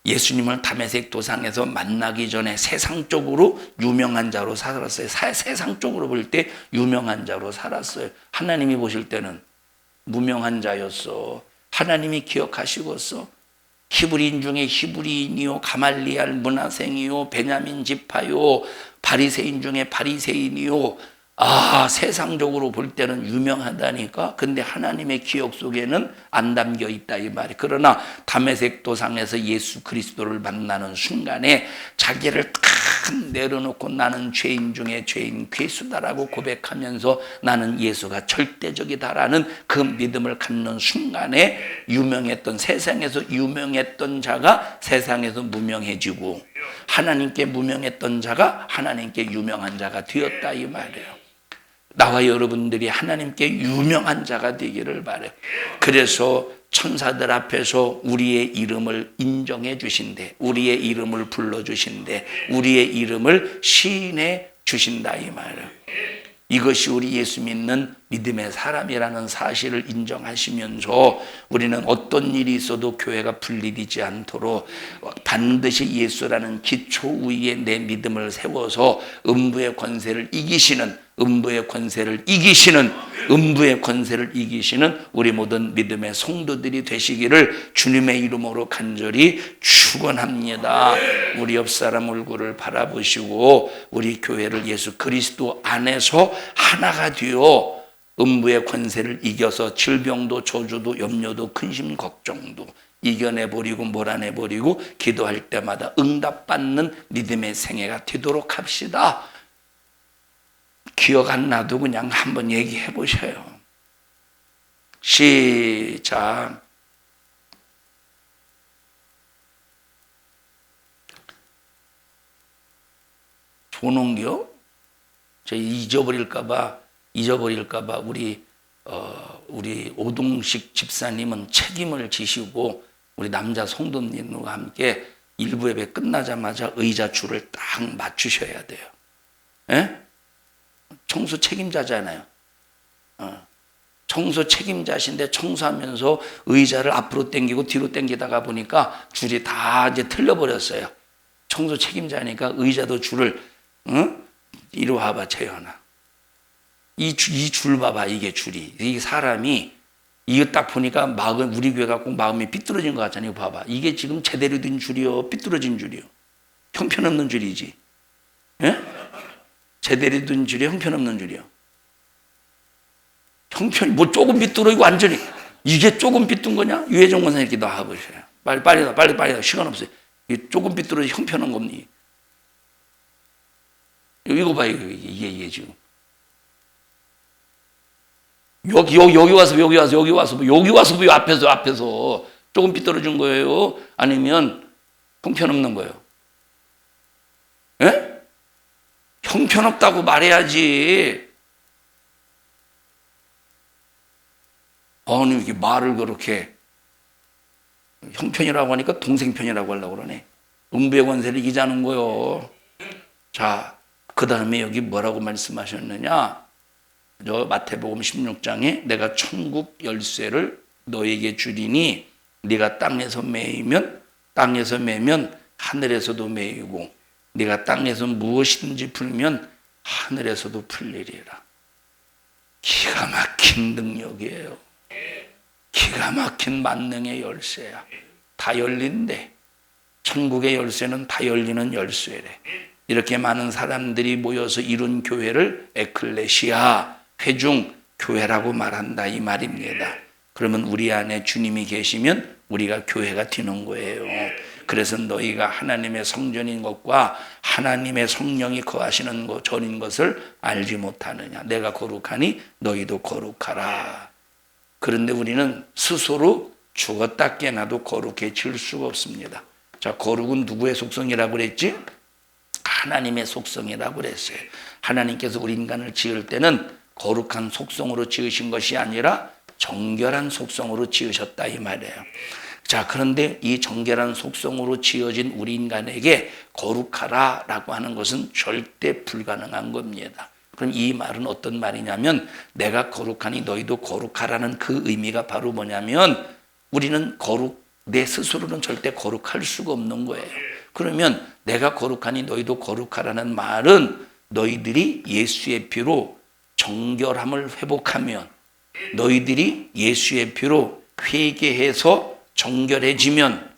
예수님을 다메섹 도상에서 만나기 전에 세상적으로 유명한 자로 살았어요. 세상적으로 볼 때 유명한 자로 살았어요. 하나님이 보실 때는 무명한 자였어. 하나님이 기억하시고서 히브리인 중에 히브리인이요, 가말리알 문하생이요, 베냐민 지파요, 바리새인 중에 바리새인이요. 세상적으로 볼 때는 유명하다니까. 근데 하나님의 기억 속에는 안 담겨 있다 이 말이. 그러나 다메섹 도상에서 예수 그리스도를 만나는 순간에 자기를 탁 내려놓고 나는 죄인 중에 죄인 괴수다라고 고백하면서 나는 예수가 절대적이다라는 그 믿음을 갖는 순간에 유명했던, 세상에서 유명했던 자가 세상에서 무명해지고 하나님께 무명했던 자가 하나님께 유명한 자가 되었다 이 말이에요. 나와 여러분들이 하나님께 유명한 자가 되기를 바라요. 그래서 천사들 앞에서 우리의 이름을 인정해 주신대. 우리의 이름을 불러 주신대. 우리의 이름을 시인해 주신다 이 말이에요. 이것이 우리 예수 믿는 믿음의 사람이라는 사실을 인정하시면서 우리는 어떤 일이 있어도 교회가 분리되지 않도록 반드시 예수라는 기초 위에 내 믿음을 세워서 음부의 권세를 이기시는 우리 모든 믿음의 성도들이 되시기를 주님의 이름으로 간절히 축원합니다. 우리 옆 사람 얼굴을 바라보시고 우리 교회를 예수 그리스도 안에서 하나가 되어 음부의 권세를 이겨서 질병도 저주도 염려도 근심 걱정도 이겨내버리고 몰아내버리고 기도할 때마다 응답받는 믿음의 생애가 되도록 합시다. 기억 안 나도 그냥 한번 얘기해 보셔요. 시작. 조농기요? 저 잊어버릴까봐 우리 오동식 집사님은 책임을 지시고 우리 남자 성도님과 함께 일부 예배 끝나자마자 의자 줄을 딱 맞추셔야 돼요. 예? 청소 책임자잖아요. 청소 책임자신데 청소하면서 의자를 앞으로 당기고 뒤로 당기다가 보니까 줄이 다 이제 틀려버렸어요. 청소 책임자니까 의자도 줄을, 이리 와봐, 재현아. 이 줄 봐봐, 이게 줄이. 이 사람이, 이거 딱 보니까 우리 교회가 꼭 마음이 삐뚤어진 것 같잖아요. 봐봐. 이게 지금 제대로 된 줄이요, 삐뚤어진 줄이요. 형편없는 줄이지. 예? 제대로 된 줄이요, 형편없는 줄이요. 형편이 조금 삐뚤어지고 완전히 이게 조금 삐뚤은 거냐? 유해종 권사님 이렇게 나와보세요. 빨리 시간 없어요. 이게 조금 삐뚤어지 형편한 겁니다. 이거 봐요, 이게 지금. 여기 와서 앞에서 조금 삐뚤어진 거예요? 아니면 형편없는 거예요? 예? 형편없다고 말해야지. 아니, 이렇게 말을 그렇게 형편이라고 하니까 동생 편이라고 하려고 그러네. 음부의 권세를 이기자는 거요. 자, 그 다음에 여기 뭐라고 말씀하셨느냐? 저 마태복음 16장에 내가 천국 열쇠를 너에게 주리니 네가 땅에서 매면 하늘에서도 매이고 네가 땅에서 무엇이든지 풀면 하늘에서도 풀리리라. 기가 막힌 능력이에요. 기가 막힌 만능의 열쇠야. 다 열린대. 천국의 열쇠는 다 열리는 열쇠래. 이렇게 많은 사람들이 모여서 이룬 교회를 에클레시아, 회중, 교회라고 말한다 이 말입니다. 그러면 우리 안에 주님이 계시면 우리가 교회가 되는 거예요. 그래서 너희가 하나님의 성전인 것과 하나님의 성령이 거하시는 것 전인 것을 알지 못하느냐. 내가 거룩하니 너희도 거룩하라. 그런데 우리는 스스로 죽었다 깨나도 거룩해질 수가 없습니다. 자, 거룩은 누구의 속성이라고 그랬지? 하나님의 속성이라고 그랬어요. 하나님께서 우리 인간을 지을 때는 거룩한 속성으로 지으신 것이 아니라 정결한 속성으로 지으셨다 이 말이에요. 자, 그런데 이 정결한 속성으로 지어진 우리 인간에게 거룩하라라고 하는 것은 절대 불가능한 겁니다. 그럼 이 말은 어떤 말이냐면 내가 거룩하니 너희도 거룩하라는 그 의미가 바로 뭐냐면 우리는 내 스스로는 절대 거룩할 수가 없는 거예요. 그러면 내가 거룩하니 너희도 거룩하라는 말은 너희들이 예수의 피로 정결함을 회복하면 너희들이 예수의 피로 회개해서 정결해지면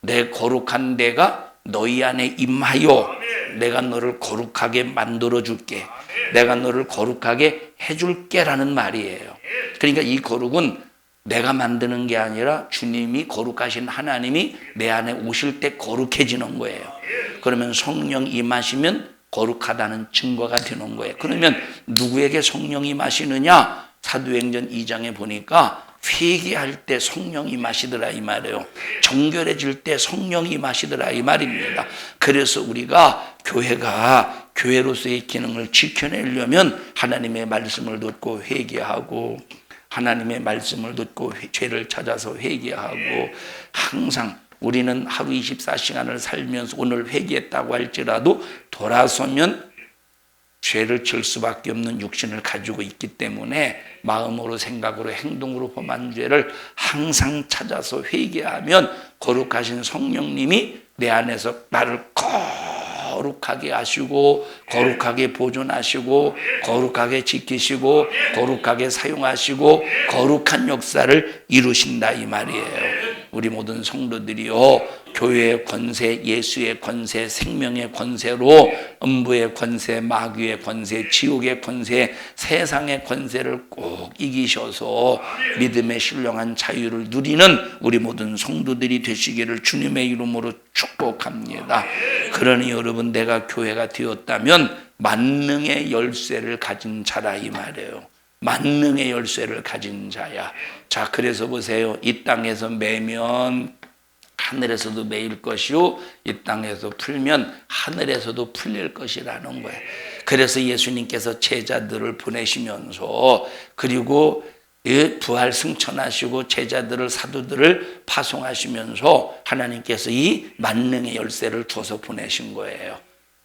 내 거룩한 내가 너희 안에 임하여 내가 너를 거룩하게 만들어줄게. 내가 너를 거룩하게 해줄게라는 말이에요. 그러니까 이 거룩은 내가 만드는 게 아니라 주님이 거룩하신 하나님이 내 안에 오실 때 거룩해지는 거예요. 그러면 성령 임하시면 거룩하다는 증거가 되는 거예요. 그러면 누구에게 성령이 임하시느냐? 사도행전 2장에 보니까 회개할 때 성령이 임하시더라 이 말이에요. 정결해질 때 성령이 임하시더라 이 말입니다. 그래서 우리가 교회가 교회로서의 기능을 지켜내려면 하나님의 말씀을 듣고 회개하고 하나님의 말씀을 듣고 죄를 찾아서 회개하고 항상 우리는 하루 24시간을 살면서 오늘 회개했다고 할지라도 돌아서면 죄를 질 수밖에 없는 육신을 가지고 있기 때문에 마음으로 생각으로 행동으로 범한 죄를 항상 찾아서 회개하면 거룩하신 성령님이 내 안에서 나를 거룩하게 하시고 거룩하게 보존하시고 거룩하게 지키시고 거룩하게 사용하시고 거룩한 역사를 이루신다 이 말이에요. 우리 모든 성도들이요 교회의 권세, 예수의 권세, 생명의 권세로 음부의 권세, 마귀의 권세, 지옥의 권세, 세상의 권세를 꼭 이기셔서 믿음의 신령한 자유를 누리는 우리 모든 성도들이 되시기를 주님의 이름으로 축복합니다. 그러니 여러분 내가 교회가 되었다면 만능의 열쇠를 가진 자라 이 말이에요. 만능의 열쇠를 가진 자야. 자, 그래서 보세요. 이 땅에서 매면 하늘에서도 매일 것이요 이 땅에서 풀면 하늘에서도 풀릴 것이라는 거예요. 그래서 예수님께서 제자들을 보내시면서 그리고 부활 승천하시고 제자들을 사도들을 파송하시면서 하나님께서 이 만능의 열쇠를 줘서 보내신 거예요.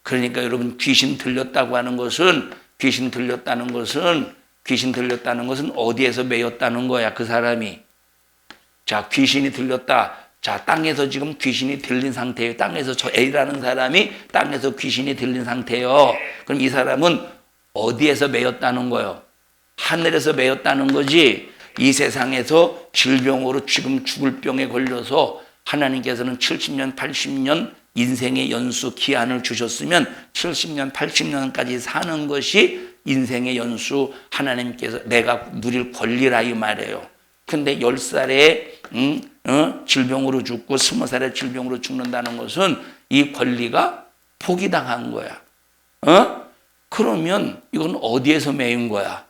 그러니까 여러분 귀신 들렸다고 하는 것은 귀신 들렸다는 것은 어디에서 매였다는 거야 그 사람이. 자, 귀신이 들렸다. 자, 땅에서 지금 귀신이 들린 상태예요. 땅에서 저 A라는 사람이 땅에서 귀신이 들린 상태예요. 그럼 이 사람은 어디에서 매였다는 거예요? 하늘에서 매였다는 거지. 이 세상에서 질병으로 지금 죽을 병에 걸려서 하나님께서는 70년, 80년 인생의 연수 기한을 주셨으면 70년, 80년까지 사는 것이 인생의 연수 하나님께서 내가 누릴 권리라 이 말이에요. 근데 10살에 질병으로 죽고 20살에 질병으로 죽는다는 것은 이 권리가 포기당한 거야. 그러면 이건 어디에서 매인 거야?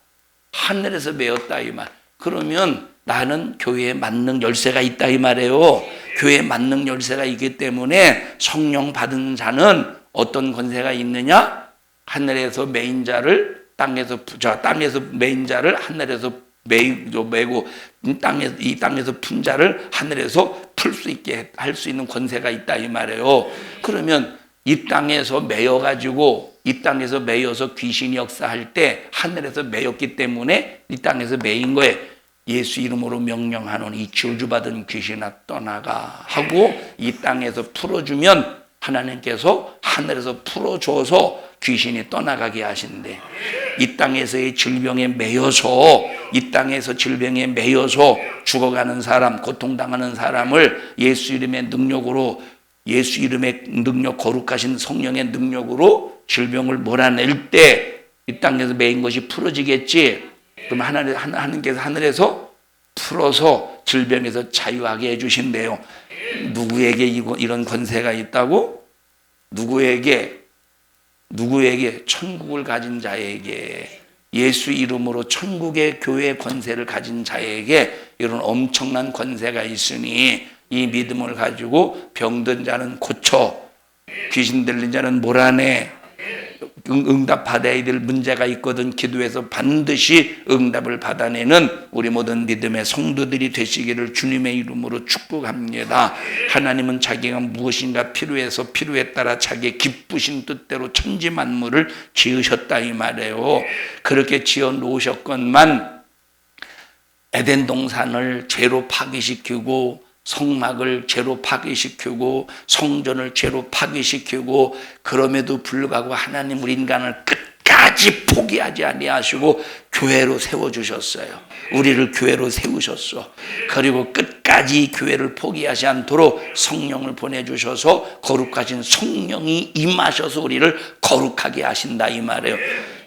하늘에서 매였다 이 말. 그러면 나는 교회에 만능 열쇠가 있다 이 말이에요. 교회에 만능 열쇠가 있기 때문에 성령 받은 자는 어떤 권세가 있느냐? 하늘에서 매인 자를 땅에서 매인 자를 하늘에서 매고 이 땅에서 푼 자를 하늘에서 풀 수 있게 할 수 있는 권세가 있다 이 말이에요. 그러면 이 땅에서 매여서 귀신이 역사할 때 하늘에서 매였기 때문에 이 땅에서 매인 거예요. 예수 이름으로 명령하노니 저주받은 귀신아 떠나가 하고 이 땅에서 풀어주면 하나님께서 하늘에서 풀어줘서 귀신이 떠나가게 하신대. 이 땅에서의 질병에 매여서 죽어가는 사람, 고통당하는 사람을 예수 이름의 능력으로 예수 이름의 능력, 거룩하신 성령의 능력으로 질병을 몰아낼 때 이 땅에서 매인 것이 풀어지겠지. 그럼 하나님께서 하늘에서 풀어서 질병에서 자유하게 해주신대요. 누구에게 이런 권세가 있다고? 누구에게? 천국을 가진 자에게, 예수 이름으로 천국의 교회 권세를 가진 자에게 이런 엄청난 권세가 있으니 이 믿음을 가지고 병든 자는 고쳐, 귀신 들린 자는 몰아내, 응답 받아야 될 문제가 있거든 기도해서 반드시 응답을 받아내는 우리 모든 믿음의 성도들이 되시기를 주님의 이름으로 축복합니다. 하나님은 자기가 무엇인가 필요해서 필요에 따라 자기의 기쁘신 뜻대로 천지 만물을 지으셨다 이 말이에요. 그렇게 지어 놓으셨건만 에덴 동산을 죄로 파괴시키고 성막을 죄로 파괴시키고 성전을 죄로 파괴시키고 그럼에도 불구하고 하나님 우리 인간을 끝까지 포기하지 아니하시고 교회로 세워주셨어요. 우리를 교회로 세우셨어. 그리고 끝까지 교회를 포기하지 않도록 성령을 보내주셔서 거룩하신 성령이 임하셔서 우리를 거룩하게 하신다 이 말이에요.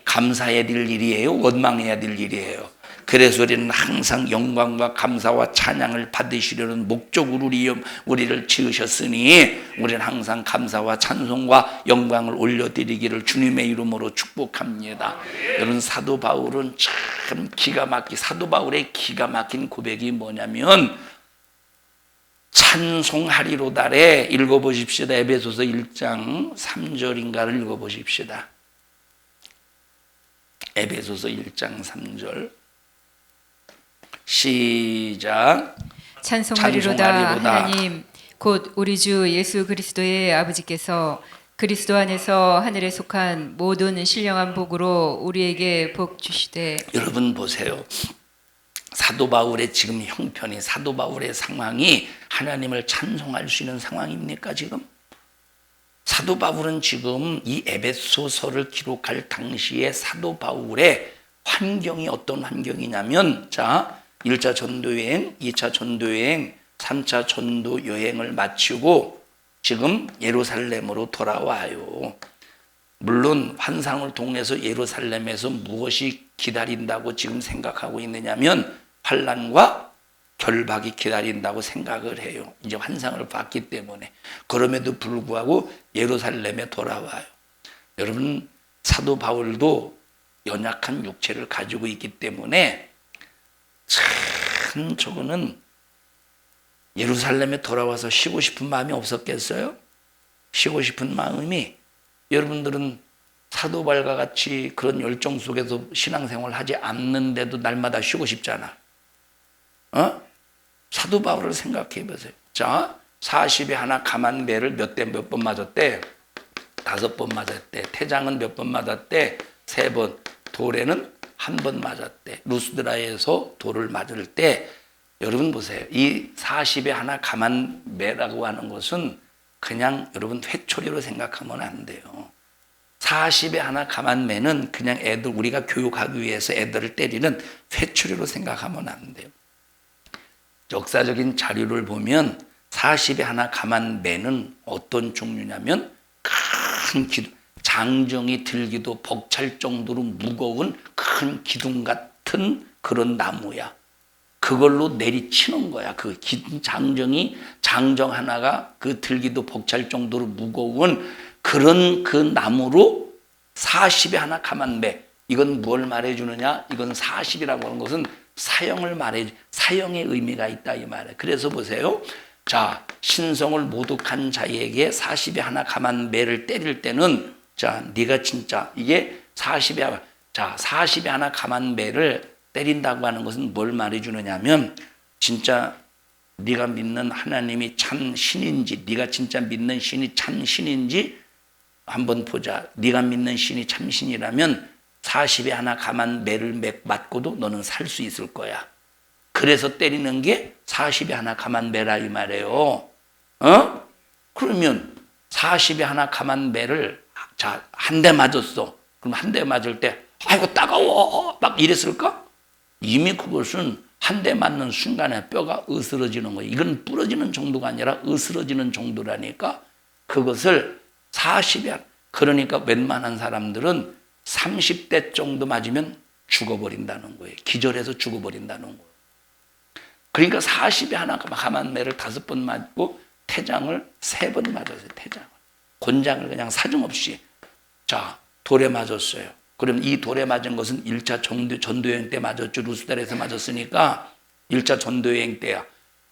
감사해야 될 일이에요? 원망해야 될 일이에요? 그래서 우리는 항상 영광과 감사와 찬양을 받으시려는 목적으로 우리를 지으셨으니 우리는 항상 감사와 찬송과 영광을 올려드리기를 주님의 이름으로 축복합니다. 여러분 사도 바울은 참 사도 바울의 기가 막힌 고백이 뭐냐면 찬송하리로다래 읽어보십시다. 에베소서 1장 3절인가를 읽어보십시다. 에베소서 1장 3절 시작. 찬송하리로다. 하나님 곧 우리 주 예수 그리스도의 아버지께서 그리스도 안에서 하늘에 속한 모든 신령한 복으로 우리에게 복 주시되. 여러분 보세요. 사도 바울의 지금 형편이, 사도 바울의 상황이 하나님을 찬송할 수 있는 상황입니까 지금? 사도 바울은 지금 이 에베소서를 기록할 당시에 사도 바울의 환경이 어떤 환경이냐면, 자, 1차 전도여행, 2차 전도여행, 3차 전도 여행을 마치고 지금 예루살렘으로 돌아와요. 물론 환상을 통해서 예루살렘에서 무엇이 기다린다고 지금 생각하고 있느냐면 환난과 결박이 기다린다고 생각을 해요. 이제 환상을 봤기 때문에. 그럼에도 불구하고 예루살렘에 돌아와요. 여러분 사도 바울도 연약한 육체를 가지고 있기 때문에 참 저거는 예루살렘에 돌아와서 쉬고 싶은 마음이 없었겠어요? 쉬고 싶은 마음이, 여러분들은 사도 바울과 같이 그런 열정 속에서 신앙생활을 하지 않는데도 날마다 쉬고 싶잖아. 사도 바울을 생각해 보세요. 자, 40에 하나 감한 배를 몇 번 맞았대? 5번 맞았대. 태장은 몇 번 맞았대? 3번. 돌에는 1번 맞았대. 루스드라에서 돌을 맞을 때, 여러분 보세요. 이 40에 하나 감한 매라고 하는 것은 그냥 여러분 회초리로 생각하면 안 돼요. 40에 하나 감한 매는 그냥 애들, 우리가 교육하기 위해서 애들을 때리는 회초리로 생각하면 안 돼요. 역사적인 자료를 보면 40에 하나 감한 매는 어떤 종류냐면 큰 기둥, 장정이 들기도 벅찰 정도로 무거운 큰 기둥 같은 그런 나무야. 그걸로 내리치는 거야. 그 장정이, 장정 하나가 그 들기도 벅찰 정도로 무거운 그런 그 나무로 40에 하나 감한 매. 이건 뭘 말해주느냐? 이건 40이라고 하는 것은 사형의 의미가 있다 이 말이에요. 그래서 보세요. 자, 신성을 모독한 자에게 40에 하나 감한 매를 때릴 때는, 자, 네가 진짜 이게 40에 하나 감한 매를 때린다고 하는 것은 뭘 말해주느냐면, 진짜 네가 믿는 하나님이 참 신인지, 네가 진짜 믿는 신이 참 신인지 한번 보자. 네가 믿는 신이 참 신이라면 40에 하나 감한 매를 맞고도 너는 살 수 있을 거야. 그래서 때리는 게 40에 하나 감한 매라 이 말이에요. 그러면 40에 하나 감한 매를, 자, 한 대 맞았어. 그럼 한 대 맞을 때 아이고 따가워 막 이랬을까? 이미 그것은 한 대 맞는 순간에 뼈가 으스러지는 거예요. 이건 부러지는 정도가 아니라 으스러지는 정도라니까. 그것을 40에 그러니까 웬만한 사람들은 30대 정도 맞으면 죽어버린다는 거예요. 기절해서 죽어버린다는 거예요. 그러니까 40에 하나가 감한매를 5번 맞고 태장을 3번 맞았어요. 태장을. 곤장을 그냥 사정없이 자 돌에 맞았어요. 그럼 이 돌에 맞은 것은 1차 전도여행 때 맞았죠. 루스달에서 맞았으니까 1차 전도여행 때야.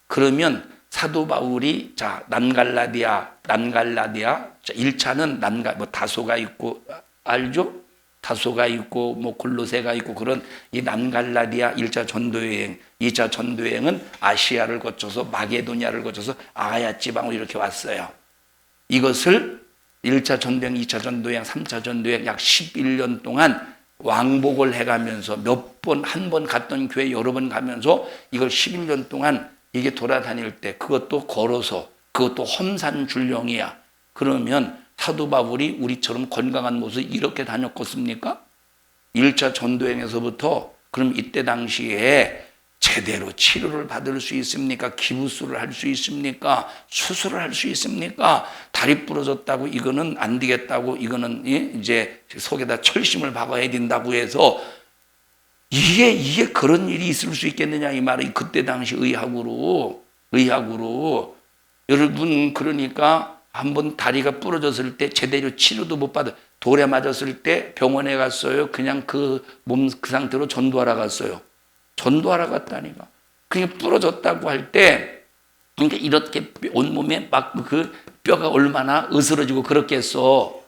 그러면 사도 바울이 자 난갈라디아 자 1차는 뭐 다소가 있고 알죠? 다소가 있고 뭐 골로새가 있고 그런 이 난갈라디아 1차 전도여행, 2차 전도여행은 아시아를 거쳐서 마게도니아를 거쳐서 아야 지방으로 이렇게 왔어요. 이것을 1차 전도여행, 2차 전도여행, 3차 전도여행 약 11년 동안 왕복을 해가면서 한 번 갔던 교회 여러 번 가면서 이걸 11년 동안 이게 돌아다닐 때 그것도 걸어서 그것도 험산줄령이야. 그러면 사도 바울이 우리처럼 건강한 모습 이렇게 다녔겠습니까? 1차 전도행에서부터 그럼 이때 당시에 제대로 치료를 받을 수 있습니까? 기부수를 할 수 있습니까? 수술을 할 수 있습니까? 다리 부러졌다고 이거는 안 되겠다고 이거는 이제 속에다 철심을 박아야 된다고 해서 이게 그런 일이 있을 수 있겠느냐 이 말이 그때 당시 의학으로 여러분 그러니까 한번 다리가 부러졌을 때 제대로 치료도 못 받아 돌에 맞았을 때 병원에 갔어요. 그냥 그 상태로 전도하러 갔어요. 전도하러 갔다니까. 그러니까 부러졌다고 할 때 그러니까 이렇게 온몸에 막 그 뼈가 얼마나 으스러지고 그렇겠어.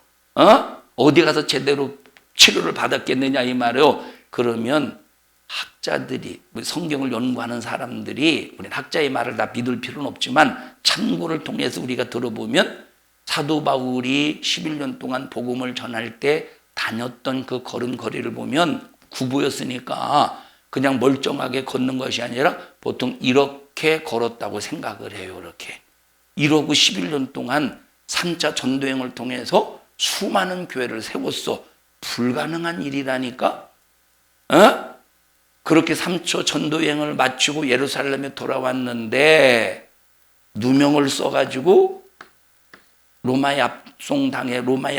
어디 가서 제대로 치료를 받았겠느냐 이 말이에요. 그러면 학자들이 성경을 연구하는 사람들이 우리는 학자의 말을 다 믿을 필요는 없지만 참고를 통해서 우리가 들어보면 사도 바울이 11년 동안 복음을 전할 때 다녔던 그 걸음걸이를 보면 구부였으니까 그냥 멀쩡하게 걷는 것이 아니라 보통 이렇게 걸었다고 생각을 해요. 이렇게. 이러고 11년 동안 3차 전도행을 통해서 수많은 교회를 세웠어. 불가능한 일이라니까. 그렇게 3차 전도여행을 마치고 예루살렘에 돌아왔는데 누명을 써가지고 로마의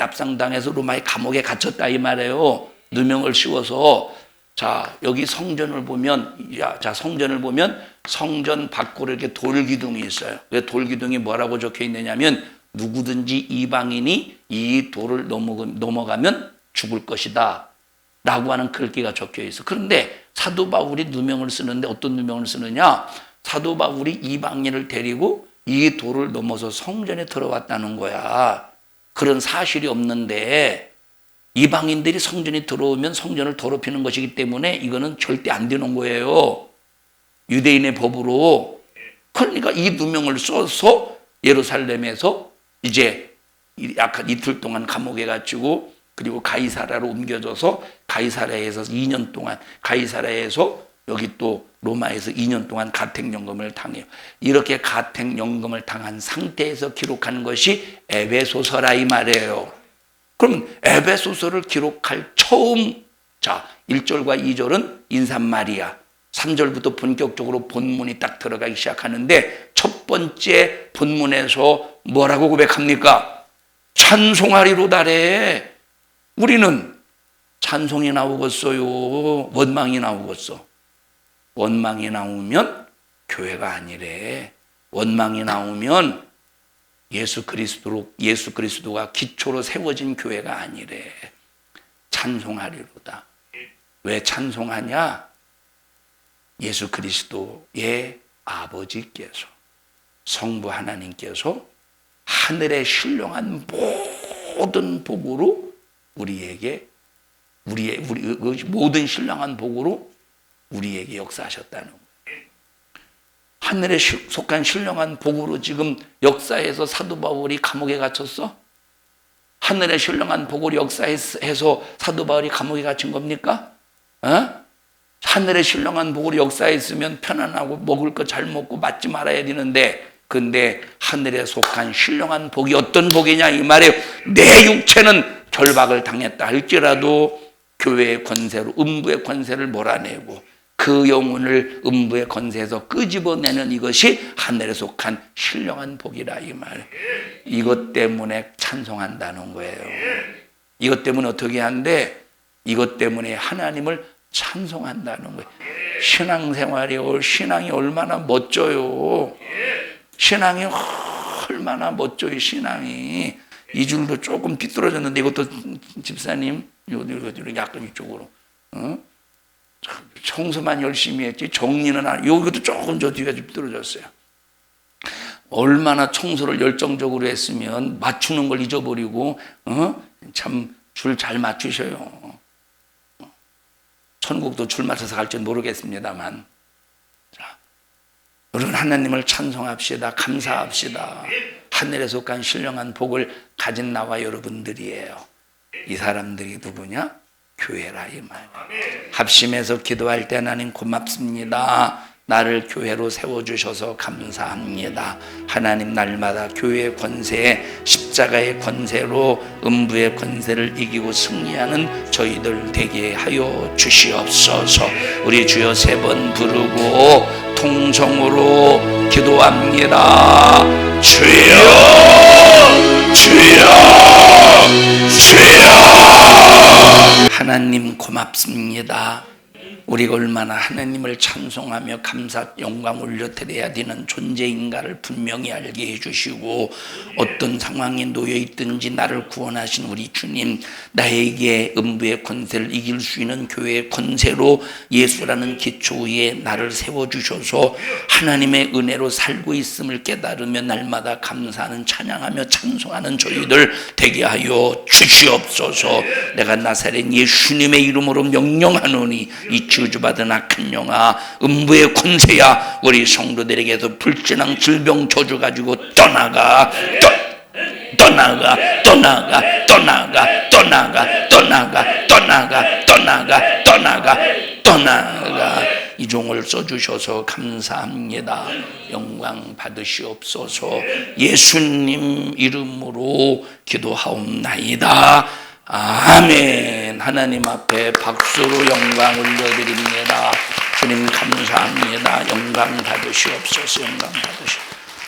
압상당해서 로마의 감옥에 갇혔다 이 말이에요. 누명을 씌워서 자 여기 성전을 보면 성전 밖으로 이렇게 돌기둥이 있어요. 왜 돌기둥이 뭐라고 적혀 있느냐면 누구든지 이방인이 이 돌을 넘어가면 죽을 것이다 라고 하는 글귀가 적혀 있어. 그런데 사도 바울이 누명을 쓰는데 어떤 누명을 쓰느냐? 사도 바울이 이방인을 데리고 이 돌을 넘어서 성전에 들어왔다는 거야. 그런 사실이 없는데 이방인들이 성전에 들어오면 성전을 더럽히는 것이기 때문에 이거는 절대 안 되는 거예요. 유대인의 법으로. 그러니까 이 누명을 써서 예루살렘에서 이제 약간 이틀 동안 감옥에 갇히고 그리고 가이사라로 옮겨져서 가이사라에서 2년 동안 가이사라에서 여기 또 로마에서 2년 동안 가택연금을 당해요. 이렇게 가택연금을 당한 상태에서 기록한 것이 에베소서라 이 말이에요. 그럼 에베소서를 기록할 처음 1절과 2절은 인사말이야. 3절부터 본격적으로 본문이 딱 들어가기 시작하는데 첫 번째 본문에서 뭐라고 고백합니까? 찬송하리로다래. 우리는 찬송이 나오겠어요? 원망이 나오겠어? 원망이 나오면 교회가 아니래. 원망이 나오면 예수 그리스도가 기초로 세워진 교회가 아니래. 찬송하리로다. 왜 찬송하냐? 예수 그리스도의 아버지께서 성부 하나님께서 하늘의 신령한 모든 복으로 우리의 모든 신령한 복으로 우리에게 역사하셨다는 거예요. 하늘에 속한 신령한 복으로 지금 역사에서 사도 바울이 감옥에 갇혔어? 하늘의 신령한 복으로 역사해서 사도 바울이 감옥에 갇힌 겁니까? 하늘의 신령한 복으로 역사했으면 편안하고 먹을 거 잘 먹고 맞지 말아야 되는데 근데 하늘에 속한 신령한 복이 어떤 복이냐 이 말이에요. 내 육체는 결박을 당했다 할지라도 교회의 권세로 음부의 권세를 몰아내고 그 영혼을 음부의 권세에서 끄집어내는 이것이 하늘에 속한 신령한 복이라 이 말. 이것 때문에 찬송한다는 거예요. 이것 때문에 어떻게 하는데? 이것 때문에 하나님을 찬송한다는 거예요. 신앙이 얼마나 멋져요. 신앙이 얼마나 멋져요. 신앙이 이 줄도 조금 삐뚤어졌는데 이것도 집사님 요거 약간 이쪽으로 청소만 열심히 했지 정리는 안. 여기도 조금 저 뒤가 좀 삐뚤어졌어요. 얼마나 청소를 열정적으로 했으면 맞추는 걸 잊어버리고 참 줄 잘 맞추셔요. 천국도 줄 맞춰서 갈지 모르겠습니다만, 자, 여러분 하나님을 찬송합시다. 감사합시다. 하늘에서 간 신령한 복을 가진 나와 여러분들이에요. 이 사람들이 누구냐? 교회라 이 말. 합심해서 기도할 때 하나님 고맙습니다. 나를 교회로 세워주셔서 감사합니다. 하나님 날마다 교회의 권세에 십자가의 권세로 음부의 권세를 이기고 승리하는 저희들 되게 하여 주시옵소서. 우리 주여 3번 부르고 통성으로 기도합니다. 주여 주여 주여. 하나님 고맙습니다. 우리가 얼마나 하나님을 찬송하며 감사 영광 올려드려야 되는 존재인가를 분명히 알게 해주시고, 어떤 상황에 놓여 있든지 나를 구원하신 우리 주님, 나에게 음부의 권세를 이길 수 있는 교회의 권세로 예수라는 기초 위에 나를 세워주셔서 하나님의 은혜로 살고 있음을 깨달으며 날마다 감사하는 찬양하며 찬송하는 저희들 되게 하여 주시옵소서. 내가 나사렛 예수님의 이름으로 명령하노니 이 저주받은 악한 영아, 음부의 권세야, 우리 성도들에게서 불진한 질병 저주 가지고 떠나가, 떠나가, 떠나가, 떠나가, 떠나가, 떠나가, 떠나가, 떠나가, 떠나가, 떠나가. 이 종을 써주셔서 감사합니다. 영광 받으시옵소서. 예수님 이름으로 기도하옵나이다. 아멘. 하나님 앞에 박수로 영광 올려드립니다. 주님 감사합니다. 영광 받으시옵소서. 영광 받으시옵소서.